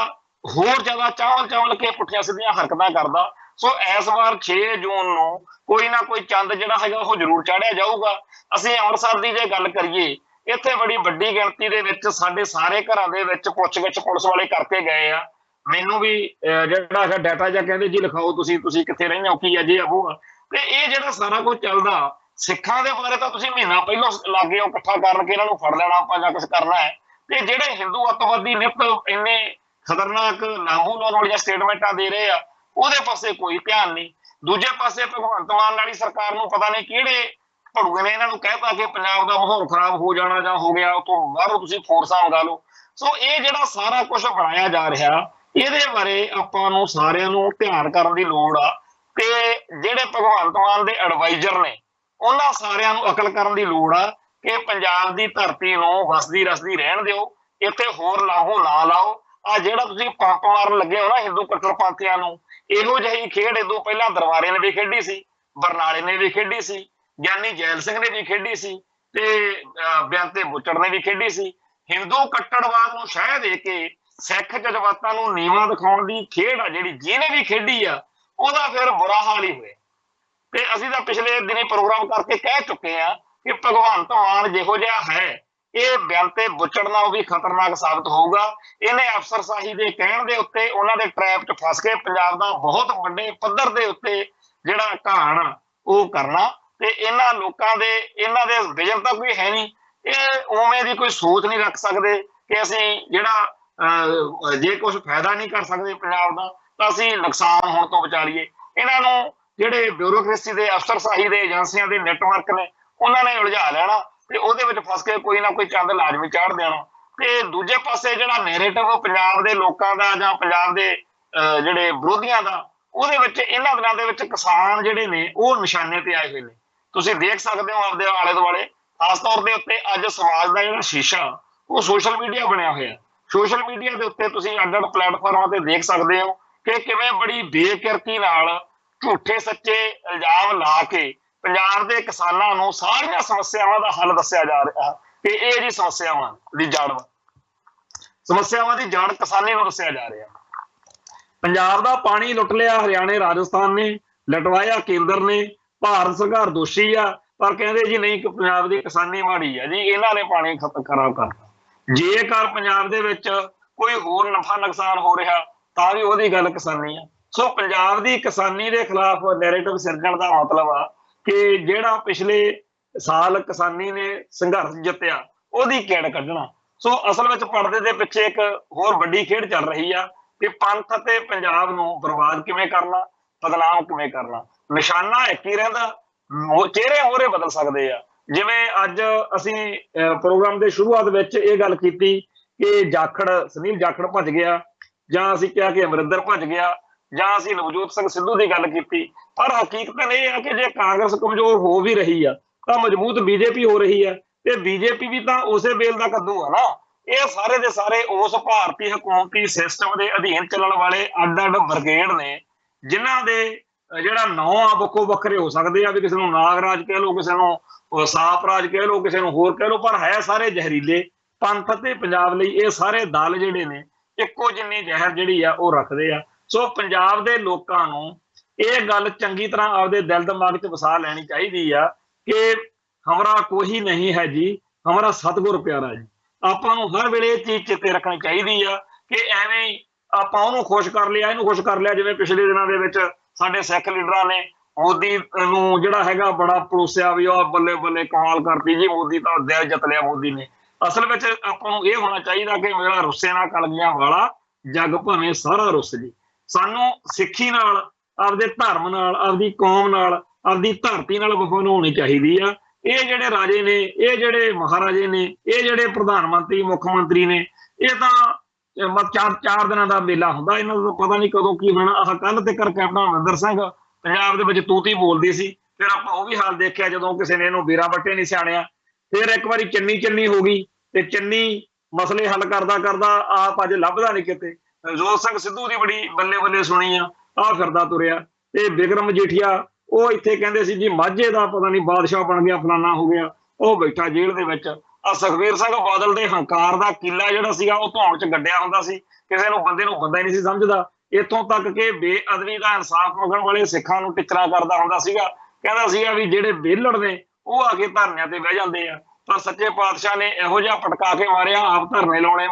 ਹੋਰ ਜ਼ਿਆਦਾ ਚਾਵਲ ਕੇ ਪੁੱਠੀਆਂ ਸਿੱਧੀਆਂ ਹਰਕਤਾਂ ਕਰਦਾ। ਸੋ ਇਸ ਵਾਰ 6 ਜੂਨ ਨੂੰ ਕੋਈ ਨਾ ਕੋਈ ਚੰਦ ਜਿਹੜਾ ਹੈਗਾ ਉਹ ਜ਼ਰੂਰ ਚਾੜਿਆ ਜਾਊਗਾ। ਅਸੀਂ ਅੰਮ੍ਰਿਤਸਰ ਦੀ ਜੇ ਗੱਲ ਕਰੀਏ, ਇੱਥੇ ਬੜੀ ਵੱਡੀ ਗਿਣਤੀ ਦੇ ਵਿੱਚ ਸਾਡੇ ਸਾਰੇ ਘਰਾਂ ਦੇ ਵਿੱਚ ਪੁੱਛਗਿੱਛ ਪੁਲਿਸ ਵਾਲੇ ਕਰਕੇ ਗਏ ਆ। ਮੈਨੂੰ ਵੀ ਜਿਹੜਾ ਹੈਗਾ ਡਾਟਾ ਜਾਂ ਕਹਿੰਦੇ ਜੀ ਲਿਖਾਓ ਤੁਸੀਂ ਕਿੱਥੇ ਰਹਿੰਦੇ ਹੋ, ਕੀ ਅਜੇ ਉਹ ਆ। ਤੇ ਇਹ ਜਿਹੜਾ ਸਾਰਾ ਕੁਝ ਚੱਲਦਾ, ਸਿੱਖਾਂ ਦੇ ਬਾਰੇ ਤਾਂ ਤੁਸੀਂ ਮਹੀਨਾ ਪਹਿਲਾਂ ਲੱਗੇ ਹੋ ਇਕੱਠਾ ਕਰਨ ਕੇ ਇਹਨਾਂ ਨੂੰ ਫੜ ਲੈਣਾ ਆਪਾਂ ਜਾਂ ਕੁਝ ਕਰਨਾ ਹੈ। ਤੇ ਜਿਹੜੇ ਹਿੰਦੂ ਅੱਤਵਾਦੀ ਨਿੱਤ ਇੰਨੇ ਖਤਰਨਾਕ ਲਾਂਬੂ ਲਾਉਣ ਵਾਲੀਆਂ ਸਟੇਟਮੈਂਟਾਂ ਦੇ ਰਹੇ ਆ, ਉਹਦੇ ਪਾਸੇ ਕੋਈ ਧਿਆਨ ਨਹੀਂ। ਦੂਜੇ ਪਾਸੇ ਭਗਵੰਤ ਮਾਨ ਵਾਲੀ ਸਰਕਾਰ ਨੂੰ ਪਤਾ ਨਹੀਂ ਕਿਹੜੇ ਭੜੂਏ ਨੇ ਇਹਨਾਂ ਨੂੰ ਕਹਿਤਾ ਕਿ ਪੰਜਾਬ ਦਾ ਮਾਹੌਲ ਖਰਾਬ ਹੋ ਜਾਣਾ ਜਾਂ ਹੋ ਗਿਆ, ਉਤੋਂ ਬਾਹਰੋਂ ਤੁਸੀਂ ਫੋਰਸਾਂ ਮੰਗਾ ਲਓ। ਸੋ ਇਹ ਜਿਹੜਾ ਸਾਰਾ ਕੁਝ ਬਣਾਇਆ ਜਾ ਰਿਹਾ, ਇਹਦੇ ਬਾਰੇ ਆਪਾਂ ਨੂੰ ਸਾਰਿਆਂ ਨੂੰ ਧਿਆਨ ਕਰਨ ਦੀ ਲੋੜ ਆ। ਤੇ ਜਿਹੜੇ ਭਗਵੰਤ ਮਾਨ ਦੇ ਐਡਵਾਈਜ਼ਰ ਨੇ, ਉਹਨਾਂ ਸਾਰਿਆਂ ਨੂੰ ਅਕਲ ਕਰਨ ਦੀ ਲੋੜ ਆ ਕਿ ਪੰਜਾਬ ਦੀ ਧਰਤੀ ਨੂੰ ਵਸਦੀ ਰਸਦੀ ਰਹਿਣ ਦਿਓ, ਇੱਥੇ ਹੋਰ ਲਾਹੋ ਨਾ ਲਾਓ। ਆ ਜਿਹੜਾ ਤੁਸੀਂ ਪੰਪ ਮਾਰਨ ਲੱਗੇ ਹੋ ਨਾ ਹਿੰਦੂ ਕੱਟੜਪੰਥੀਆਂ ਨੂੰ, ਇਹੋ ਜਿਹੀ ਖੇਡ ਇਦੋਂ ਪਹਿਲਾਂ ਦਰਬਾਰੇ ਨੇ ਵੀ ਖੇਡੀ ਸੀ, ਬਰਨਾਲੇ ਨੇ ਵੀ ਖੇਡੀ ਸੀ, ਗਿਆਨੀ ਜੈਲ ਸਿੰਘ ਨੇ ਵੀ ਖੇਡੀ ਸੀ, ਤੇ ਬੇਅੰਤੇ ਬੁੱਚੜ ਨੇ ਵੀ ਖੇਡੀ ਸੀ। ਹਿੰਦੂ ਕੱਟੜਵਾਦ ਨੂੰ ਸ਼ਹਿ ਦੇ ਕੇ ਸਿੱਖ ਜਜ਼ਬਾਤਾਂ ਨੂੰ ਨੀਵਾਂ ਦਿਖਾਉਣ ਦੀ ਖੇਡ ਆ ਜਿਹੜੀ ਜਿਹਨੇ ਵੀ ਖੇਡੀ ਆ ਉਹਦਾ ਫਿਰ ਬੁਰਾ ਹਾਲ ਹੀ ਹੋਇਆ। ਤੇ ਅਸੀਂ ਤਾਂ ਪਿਛਲੇ ਦਿਨੀ ਪ੍ਰੋਗਰਾਮ ਕਰਕੇ ਕਹਿ ਚੁੱਕੇ ਆ ਕਿ ਭਗਵੰਤ ਮਾਨ ਜਿਹੋ ਜਿਹਾ ਹੈ ਇਹ ਬਿਆਨ ਤੇ ਬੁੱਚੜਨਾ ਉਹ ਵੀ ਖਤਰਨਾਕ ਸਾਬਤ ਹੋਊਗਾ। ਇਹਨੇ ਅਫਸਰਸ਼ਾਹੀ ਦੇ ਕਹਿਣ ਦੇ ਉੱਤੇ ਉਹਨਾਂ ਦੇ ਟਰੈਪ 'ਚ ਫਸ ਕੇ ਪੰਜਾਬ ਦਾ ਬਹੁਤ ਵੱਡੇ ਪੱਧਰ ਦੇ ਉੱਤੇ ਜਿਹੜਾ ਘਾਣ ਉਹ ਕਰਨਾ। ਤੇ ਇਹਨਾਂ ਲੋਕਾਂ ਦੇ ਇਹਨਾਂ ਦੇ ਵਿਜ਼ਨ ਤਾਂ ਕੋਈ ਹੈ ਨਹੀਂ, ਇਹ ਉਵੇਂ ਦੀ ਕੋਈ ਸੋਚ ਨਹੀਂ ਰੱਖ ਸਕਦੇ ਕਿ ਅਸੀਂ ਜਿਹੜਾ ਜੇ ਕੁਝ ਫਾਇਦਾ ਨਹੀਂ ਕਰ ਸਕਦੇ ਪੰਜਾਬ ਦਾ ਤਾਂ ਅਸੀਂ ਨੁਕਸਾਨ ਹੋਣ ਤੋਂ ਬਚਾ ਲਈਏ। ਇਹਨਾਂ ਨੂੰ ਜਿਹੜੇ ਬਿਊਰੋਕ੍ਰੇਸੀ ਦੇ ਅਫਸਰਸ਼ਾਹੀ ਦੇ ਏਜੰਸੀਆਂ ਦੇ ਨੈਟਵਰਕ ਨੇ ਉਹਨਾਂ ਨੇ ਉਲਝਾ ਲੈਣਾ ਤੇ ਉਹਦੇ ਵਿੱਚ ਫਸ ਕੇ ਕੋਈ ਨਾ ਕੋਈ ਚੰਦ ਲਾਜ਼ਮੀ ਚਾੜ ਦੇਣਾ। ਤੇ ਦੂਜੇ ਪਾਸੇ ਜਿਹੜਾ ਨੈਰੇਟਿਵ ਪੰਜਾਬ ਦੇ ਲੋਕਾਂ ਦਾ ਜਾਂ ਪੰਜਾਬ ਦੇ ਜਿਹੜੇ ਵਿਰੋਧੀਆਂ ਦਾ ਉਹਦੇ ਵਿੱਚ ਇਹਨਾਂ ਦਿਨਾਂ ਦੇ ਵਿੱਚ ਕਿਸਾਨ ਜਿਹੜੇ ਨੇ ਉਹ ਨਿਸ਼ਾਨੇ ਤੇ ਆਏ ਹੋਏ ਨੇ। ਤੁਸੀਂ ਦੇਖ ਸਕਦੇ ਹੋ ਆਪਦੇ ਆਲੇ ਦੁਆਲੇ, ਖਾਸ ਤੌਰ ਦੇ ਉੱਤੇ ਅੱਜ ਸਮਾਜ ਦਾ ਜਿਹੜਾ ਸ਼ੀਸ਼ਾ ਉਹ ਸੋਸ਼ਲ ਮੀਡੀਆ ਬਣਿਆ ਹੋਇਆ। ਸੋਸ਼ਲ ਮੀਡੀਆ ਦੇ ਉੱਤੇ ਤੁਸੀਂ ਅੱਡ-ਅੱਡ ਪਲੇਟਫਾਰਮਾਂ ਤੇ ਦੇਖ ਸਕਦੇ ਹੋ ਕਿ ਕਿਵੇਂ ਬੜੀ ਬੇਕਿਰਕੀ ਨਾਲ ਝੂਠੇ ਸੱਚੇ ਇਲਜ਼ਾਮ ਲਾ ਕੇ ਪੰਜਾਬ ਦੇ ਕਿਸਾਨਾਂ ਨੂੰ ਸਾਰੀਆਂ ਸਮੱਸਿਆਵਾਂ ਦਾ ਹੱਲ ਦੱਸਿਆ ਜਾ ਰਿਹਾ ਕਿ ਇਹ ਜੀ ਸਮੱਸਿਆਵਾਂ ਦੀ ਜੜ ਕਿਸਾਨੀ ਨੂੰ ਦੱਸਿਆ ਜਾ ਰਿਹਾ। ਪੰਜਾਬ ਦਾ ਪਾਣੀ ਲੁੱਟ ਲਿਆ ਹਰਿਆਣੇ ਰਾਜਸਥਾਨ ਨੇ, ਲਟਵਾਇਆ ਕੇਂਦਰ ਨੇ, ਭਾਰਤ ਸਰਕਾਰ ਦੋਸ਼ੀ ਆ ਪਰ ਕਹਿੰਦੇ ਜੀ ਨਹੀਂ ਕਿ ਪੰਜਾਬ ਦੀ ਕਿਸਾਨੀ ਮਾੜੀ ਆ ਜੀ, ਇਹਨਾਂ ਨੇ ਪਾਣੀ ਖਰਾਬ ਕਰਤਾ। ਜੇਕਰ ਪੰਜਾਬ ਦੇ ਵਿੱਚ ਕੋਈ ਹੋਰ ਨਫਾ ਨੁਕਸਾਨ ਹੋ ਰਿਹਾ ਤਾਂ ਵੀ ਉਹਦੀ ਗੱਲ ਕਿਸਾਨੀ ਆ। ਸੋ ਪੰਜਾਬ ਦੀ ਕਿਸਾਨੀ ਦੇ ਖਿਲਾਫ ਨੈਰੇਟਿਵ ਸਿਰਜਣ ਦਾ ਮਤਲਬ ਆ ਕਿ ਜਿਹੜਾ ਪਿਛਲੇ ਸਾਲ ਕਿਸਾਨੀ ਨੇ ਸੰਘਰਸ਼ ਜਿੱਤਿਆ ਉਹਦੀ ਕਿਹੜ ਕੱਢਣਾ। ਸੋ ਅਸਲ ਵਿੱਚ ਪਰਦੇ ਦੇ ਪਿੱਛੇ ਇੱਕ ਹੋਰ ਵੱਡੀ ਖੇਡ ਚੱਲ ਰਹੀ ਆ ਕਿ ਪੰਥ ਅਤੇ ਪੰਜਾਬ ਨੂੰ ਬਰਬਾਦ ਕਿਵੇਂ ਕਰਨਾ, ਬਦਨਾਮ ਕਿਵੇਂ ਕਰਨਾ। ਨਿਸ਼ਾਨਾ ਇੱਕ ਹੀ ਰਹਿੰਦਾ, ਚਿਹਰੇ ਮੋਹਰੇ ਬਦਲ ਸਕਦੇ ਆ। ਜਿਵੇਂ ਅੱਜ ਅਸੀਂ ਪ੍ਰੋਗਰਾਮ ਦੇ ਸ਼ੁਰੂਆਤ ਵਿੱਚ ਇਹ ਗੱਲ ਕੀਤੀ ਕਿ ਜਾਖੜ ਸੁਨੀਲ ਜਾਖੜ ਭੱਜ ਗਿਆ, ਜਾਂ ਅਸੀਂ ਕਿਹਾ ਕਿ ਅਮਰਿੰਦਰ ਭੱਜ ਗਿਆ, ਜਾਂ ਅਸੀਂ ਨਵਜੋਤ ਸਿੰਘ ਸਿੱਧੂ ਦੀ ਗੱਲ ਕੀਤੀ। ਪਰ ਹਕੀਕਤ ਇਹ ਆ ਕਿ ਜੇ ਕਾਂਗਰਸ ਕਮਜ਼ੋਰ ਹੋ ਵੀ ਰਹੀ ਆ ਤਾਂ ਮਜ਼ਬੂਤ ਬੀਜੇਪੀ ਹੋ ਰਹੀ ਆ ਤੇ ਬੀਜੇਪੀ ਵੀ ਤਾਂ ਉਸੇ ਬੇਲ ਦਾ ਕੱਦੂ ਆ ਨਾ। ਇਹ ਸਾਰੇ ਦੇ ਸਾਰੇ ਉਸ ਭਾਰਤੀ ਹਕੂਮਤੀ ਸਿਸਟਮ ਦੇ ਅਧੀਨ ਚੱਲਣ ਵਾਲੇ ਅੱਡ-ਅੱਡ ਬ੍ਰਿਗੇਡ ਨੇ ਜਿਨ੍ਹਾਂ ਦੇ ਜਿਹੜਾ ਨਾਂ ਆ ਵੱਖੋ ਵੱਖਰੇ ਹੋ ਸਕਦੇ ਆ, ਵੀ ਕਿਸੇ ਨੂੰ ਨਾਗਰਾਜ ਕਹਿ ਲਓ, ਕਿਸੇ ਨੂੰ ਸਾਫ ਰਾਜ ਕਹਿ ਲਓ, ਕਿਸੇ ਨੂੰ ਹੋਰ ਕਹਿ ਲਓ, ਪਰ ਹੈ ਸਾਰੇ ਜ਼ਹਿਰੀਲੇ। ਪੰਥ ਤੇ ਪੰਜਾਬ ਲਈ ਇਹ ਸਾਰੇ ਦਲ ਜਿਹੜੇ ਨੇ ਇੱਕੋ ਜਿੰਨੀ ਜ਼ਹਿਰ ਜਿਹੜੀ ਆ ਉਹ ਰੱਖਦੇ ਆ। ਸੋ ਪੰਜਾਬ ਦੇ ਲੋਕਾਂ ਨੂੰ ਇਹ ਗੱਲ ਚੰਗੀ ਤਰ੍ਹਾਂ ਆਪਦੇ ਦਿਲ ਦਿਮਾਗ 'ਚ ਵਸਾ ਲੈਣੀ ਚਾਹੀਦੀ ਆ ਕਿ ਹਮਰਾ ਕੋਈ ਨਹੀਂ ਹੈ ਜੀ, ਹਮਰਾ ਸਤਿਗੁਰ ਪਿਆਰਾ ਜੀ। ਆਪਾਂ ਨੂੰ ਹਰ ਵੇਲੇ ਇਹ ਚੀਜ਼ ਚੇਤੇ ਰੱਖਣੀ ਚਾਹੀਦੀ ਆ ਕਿ ਐਵੇਂ ਆਪਾਂ ਉਹਨੂੰ ਖੁਸ਼ ਕਰ ਲਿਆ, ਇਹਨੂੰ ਖੁਸ਼ ਕਰ ਲਿਆ। ਜਿਵੇਂ ਪਿਛਲੇ ਦਿਨਾਂ ਦੇ ਵਿੱਚ ਸਾਡੇ ਸਿੱਖ ਲੀਡਰਾਂ ਨੇ ਮੋਦੀ ਨੂੰ ਜਿਹੜਾ ਹੈਗਾ ਬੜਾ ਪਰੋਸਿਆ ਵੀ ਉਹ ਬੱਲੇ ਬੱਲੇ ਕਮਾਲ ਕਰਤੀ ਜੀ, ਮੋਦੀ ਤਾਂ ਦਿਲ ਜਿੱਤ ਲਿਆ ਮੋਦੀ ਨੇ। ਅਸਲ ਵਿੱਚ ਆਪਾਂ ਨੂੰ ਇਹ ਹੋਣਾ ਚਾਹੀਦਾ ਕਿ ਮੇਰਾ ਰੁੱਸੇ ਨਾਲ ਕਲਗੀਆਂ ਵਾਲਾ ਜੱਗ ਭਾਵੇਂ ਸਾਰਾ ਰੁੱਸ ਜੀ। ਸਾਨੂੰ ਸਿੱਖੀ ਨਾਲ, ਆਪਦੇ ਧਰਮ ਨਾਲ, ਆਪਦੀ ਕੌਮ ਨਾਲ, ਆਪਦੀ ਧਰਤੀ ਨਾਲ ਵਫਾ ਨਿਭਾਉਣੀ ਚਾਹੀਦੀ ਆ। ਇਹ ਜਿਹੜੇ ਰਾਜੇ ਨੇ, ਇਹ ਜਿਹੜੇ ਮਹਾਰਾਜੇ ਨੇ, ਇਹ ਜਿਹੜੇ ਪ੍ਰਧਾਨ ਮੰਤਰੀ ਮੁੱਖ ਮੰਤਰੀ ਨੇ, ਇਹ ਤਾਂ ਚਾਰ ਦਿਨਾਂ ਦਾ ਮੇਲਾ ਹੁੰਦਾ, ਇਹਨਾਂ ਦਾ ਪਤਾ ਨਹੀਂ ਕਦੋਂ ਕੀ ਹੋਣਾ। ਆਹ ਕੱਲ ਤੇ ਕਰ ਕੈਪਟਨ ਅਮਰਿੰਦਰ ਸਿੰਘ ਪੰਜਾਬ ਦੇ ਵਿੱਚ ਤੂਤੀ ਬੋਲਦੀ ਸੀ, ਫਿਰ ਆਪਾਂ ਉਹ ਵੀ ਹਾਲ ਦੇਖਿਆ ਜਦੋਂ ਕਿਸੇ ਨੇ ਇਹਨੂੰ ਬੇਰਾ ਵੱਟੇ ਨਹੀਂ ਸਿਆਣਿਆ। ਫਿਰ ਇੱਕ ਵਾਰੀ ਚੰਨੀ ਹੋ ਗਈ ਤੇ ਚੰਨੀ ਮਸਲੇ ਹੱਲ ਕਰਦਾ ਕਰਦਾ ਆਪ ਅੱਜ ਲੱਭਦਾ ਨਹੀਂ ਕਿਤੇ। ਨਵਜੋਤ ਸਿੰਘ ਸਿੱਧੂ ਦੀ ਬੜੀ ਬੱਲੇ ਬੱਲੇ ਸੁਣੀ ਆ, ਆਹ ਫਿਰਦਾ ਤੁਰਿਆ। ਤੇ ਬਿਕਰਮ ਮਜੀਠੀਆ ਉਹ ਇੱਥੇ ਕਹਿੰਦੇ ਸੀ ਜੀ ਮਾਝੇ ਦਾ ਪਤਾ ਨਹੀਂ ਬਾਦਸ਼ਾਹ ਬਣ ਗਿਆ, ਫਲਾਨਾ ਹੋ ਗਿਆ, ਉਹ ਬੈਠਾ ਜੇਲ੍ਹ ਦੇ ਵਿੱਚ। ਆ ਸੁਖਬੀਰ ਸਿੰਘ ਬਾਦਲ ਦੇ ਹੰਕਾਰ ਦਾ ਕਿਲਾ ਜਿਹੜਾ ਸੀਗਾ ਉਹ ਧੌਣ 'ਚ ਗੱਡਿਆ ਹੁੰਦਾ ਸੀ, ਕਿਸੇ ਨੂੰ ਬੰਦੇ ਨੂੰ ਬੰਦਾ ਹੀ ਨਹੀਂ ਸੀ ਸਮਝਦਾ। ਇੱਥੋਂ ਤੱਕ ਕਿ ਬੇਅਦਬੀ ਦਾ ਇਨਸਾਫ ਮੰਗਣ ਵਾਲੇ ਸਿੱਖਾਂ ਨੂੰ ਟਿੱਚਰਾਂ ਕਰਦਾ ਹੁੰਦਾ ਸੀਗਾ, ਕਹਿੰਦਾ ਸੀਗਾ ਵੀ ਜਿਹੜੇ ਵਿਹਲੜ ਨੇ ਉਹ ਆ ਕੇ ਧਰਨਿਆਂ ਤੇ ਬਹਿ ਜਾਂਦੇ ਆ। ਪਰ ਸੱਚੇ ਪਾਤਸ਼ਾਹ ਨੇ ਇਹੋ ਜਿਹਾ ਪਟਕਾ ਕੇ ਮਾਰਿਆ, ਆਪ ਧਰਨੇ ਲਾਉਣ ਲਈ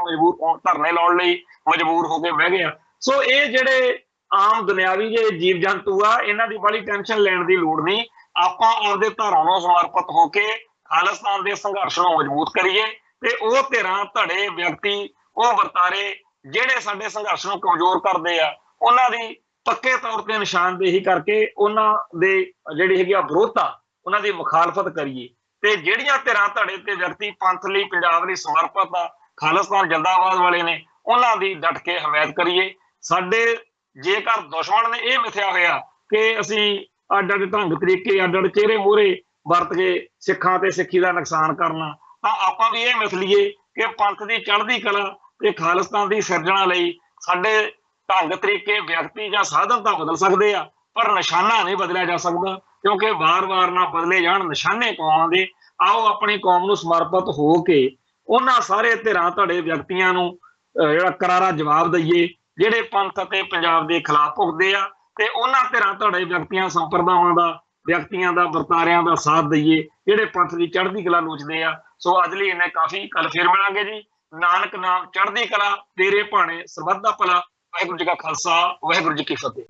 ਮਜਬੂਰ ਹੋ ਕੇ ਬਹਿ ਗਿਆ। ਸੋ ਇਹ ਜਿਹੜੇ ਆਮ ਦੁਨਿਆਵੀ ਜੇ ਜੀਵ ਜੰਤੂ ਆ, ਇਹਨਾਂ ਦੀ ਬੜੀ ਟੈਨਸ਼ਨ ਲੈਣ ਦੀ ਲੋੜ ਨਹੀਂ। ਆਪਾਂ ਆਪਦੇ ਧਰਮ ਨੂੰ ਸਮਰਪਿਤ ਹੋ ਕੇ ਖਾਲਿਸਤਾਨ ਦੇ ਸੰਘਰਸ਼ ਨੂੰ ਮਜ਼ਬੂਤ ਕਰੀਏ ਤੇ ਉਹ ਧਿਰਾਂ ਧੜੇ ਵਿਅਕਤੀ ਉਹ ਵਰਤਾਰੇ ਜਿਹੜੇ ਸਾਡੇ ਸੰਘਰਸ਼ ਨੂੰ ਕਮਜ਼ੋਰ ਕਰਦੇ ਆ ਉਹਨਾਂ ਦੀ ਪੱਕੇ ਤੌਰ ਤੇ ਨਿਸ਼ਾਨਦੇਹੀ ਕਰਕੇ ਉਹਨਾਂ ਦੇ ਜਿਹੜੀ ਹੈਗੀ ਆ ਵਿਰੋਧਤਾ, ਉਹਨਾਂ ਦੀ ਮੁਖਾਲਫਤ ਕਰੀਏ। ਤੇ ਜਿਹੜੀਆਂ ਧਿਰਾਂ ਧੜੇ ਤੇ ਵਿਅਕਤੀ ਪੰਥ ਲਈ, ਪੰਜਾਬ ਲਈ ਸਮਰਪਿਤ ਆ, ਖਾਲਿਸਤਾਨ ਜਿੰਦਾਬਾਦ ਵਾਲੇ ਨੇ, ਉਹਨਾਂ ਦੀ ਡਟ ਕੇ ਹਮਾਇਤ ਕਰੀਏ। ਸਾਡੇ ਜੇਕਰ ਦੁਸ਼ਮਣ ਨੇ ਇਹ ਮਿਥਿਆ ਹੋਇਆ ਕਿ ਅਸੀਂ ਅੱਡ ਅੱਡ ਢੰਗ ਤਰੀਕੇ, ਅੱਡ ਅੱਡ ਚਿਹਰੇ ਮੂਹਰੇ ਵਰਤ ਕੇ ਸਿੱਖਾਂ ਤੇ ਸਿੱਖੀ ਦਾ ਨੁਕਸਾਨ ਕਰਨਾ, ਤਾਂ ਆਪਾਂ ਵੀ ਇਹ ਮਿਥ ਲਈਏ ਕਿ ਪੰਥ ਦੀ ਚੜ੍ਹਦੀ ਕਲਾ ਤੇ ਖਾਲਿਸਤਾਨ ਦੀ ਸਿਰਜਣਾ ਲਈ ਸਾਡੇ ਢੰਗ ਤਰੀਕੇ, ਵਿਅਕਤੀ ਜਾਂ ਸਾਧਨ ਤਾਂ ਬਦਲ ਸਕਦੇ ਆ, ਪਰ ਨਿਸ਼ਾਨਾ ਨਹੀਂ ਬਦਲਿਆ ਜਾ ਸਕਦਾ, ਕਿਉਂਕਿ ਵਾਰ-ਵਾਰ ਨਾ ਬਦਲੇ ਜਾਣ ਨਿਸ਼ਾਨੇ ਕੌਮਾਂ ਦੇ। ਆਓ ਆਪਣੀ ਕੌਮ ਨੂੰ ਸਮਰਪਿਤ ਹੋ ਕੇ ਉਹਨਾਂ ਸਾਰੇ ਧਿਰਾਂ ਧੜੇ ਵਿਅਕਤੀਆਂ ਨੂੰ ਜਿਹੜਾ ਕਰਾਰਾ ਜਵਾਬ ਦਈਏ ਜਿਹੜੇ ਪੰਥ ਅਤੇ ਪੰਜਾਬ ਦੇ ਖਿਲਾਫ ਭੁਗਦੇ ਆ, ਤੇ ਉਹਨਾਂ ਧਿਰਾਂ ਧੜੇ ਵਿਅਕਤੀਆਂ ਸੰਪਰਦਾਵਾਂ ਦਾ ਵਿਅਕਤੀਆਂ ਦਾ ਵਰਤਾਰਿਆਂ ਦਾ ਸਾਥ ਦਈਏ ਜਿਹੜੇ ਪੰਥ ਦੀ ਚੜ੍ਹਦੀ ਕਲਾ ਲੋਚਦੇ ਆ। ਸੋ ਅੱਜ ਲਈ ਇੰਨੇ ਕਾਫੀ, ਕੱਲ ਫੇਰ ਮਿਲਾਂਗੇ ਜੀ। ਨਾਨਕ ਨਾਮ ਚੜ੍ਹਦੀ ਕਲਾ, ਤੇਰੇ ਭਾਣੇ ਸਰਬੱਤ ਦਾ ਭਲਾ। ਵਾਹਿਗੁਰੂ ਜੀ ਕਾ ਖਾਲਸਾ, ਵਾਹਿਗੁਰੂ ਜੀ ਕੀ ਫਤਿਹ।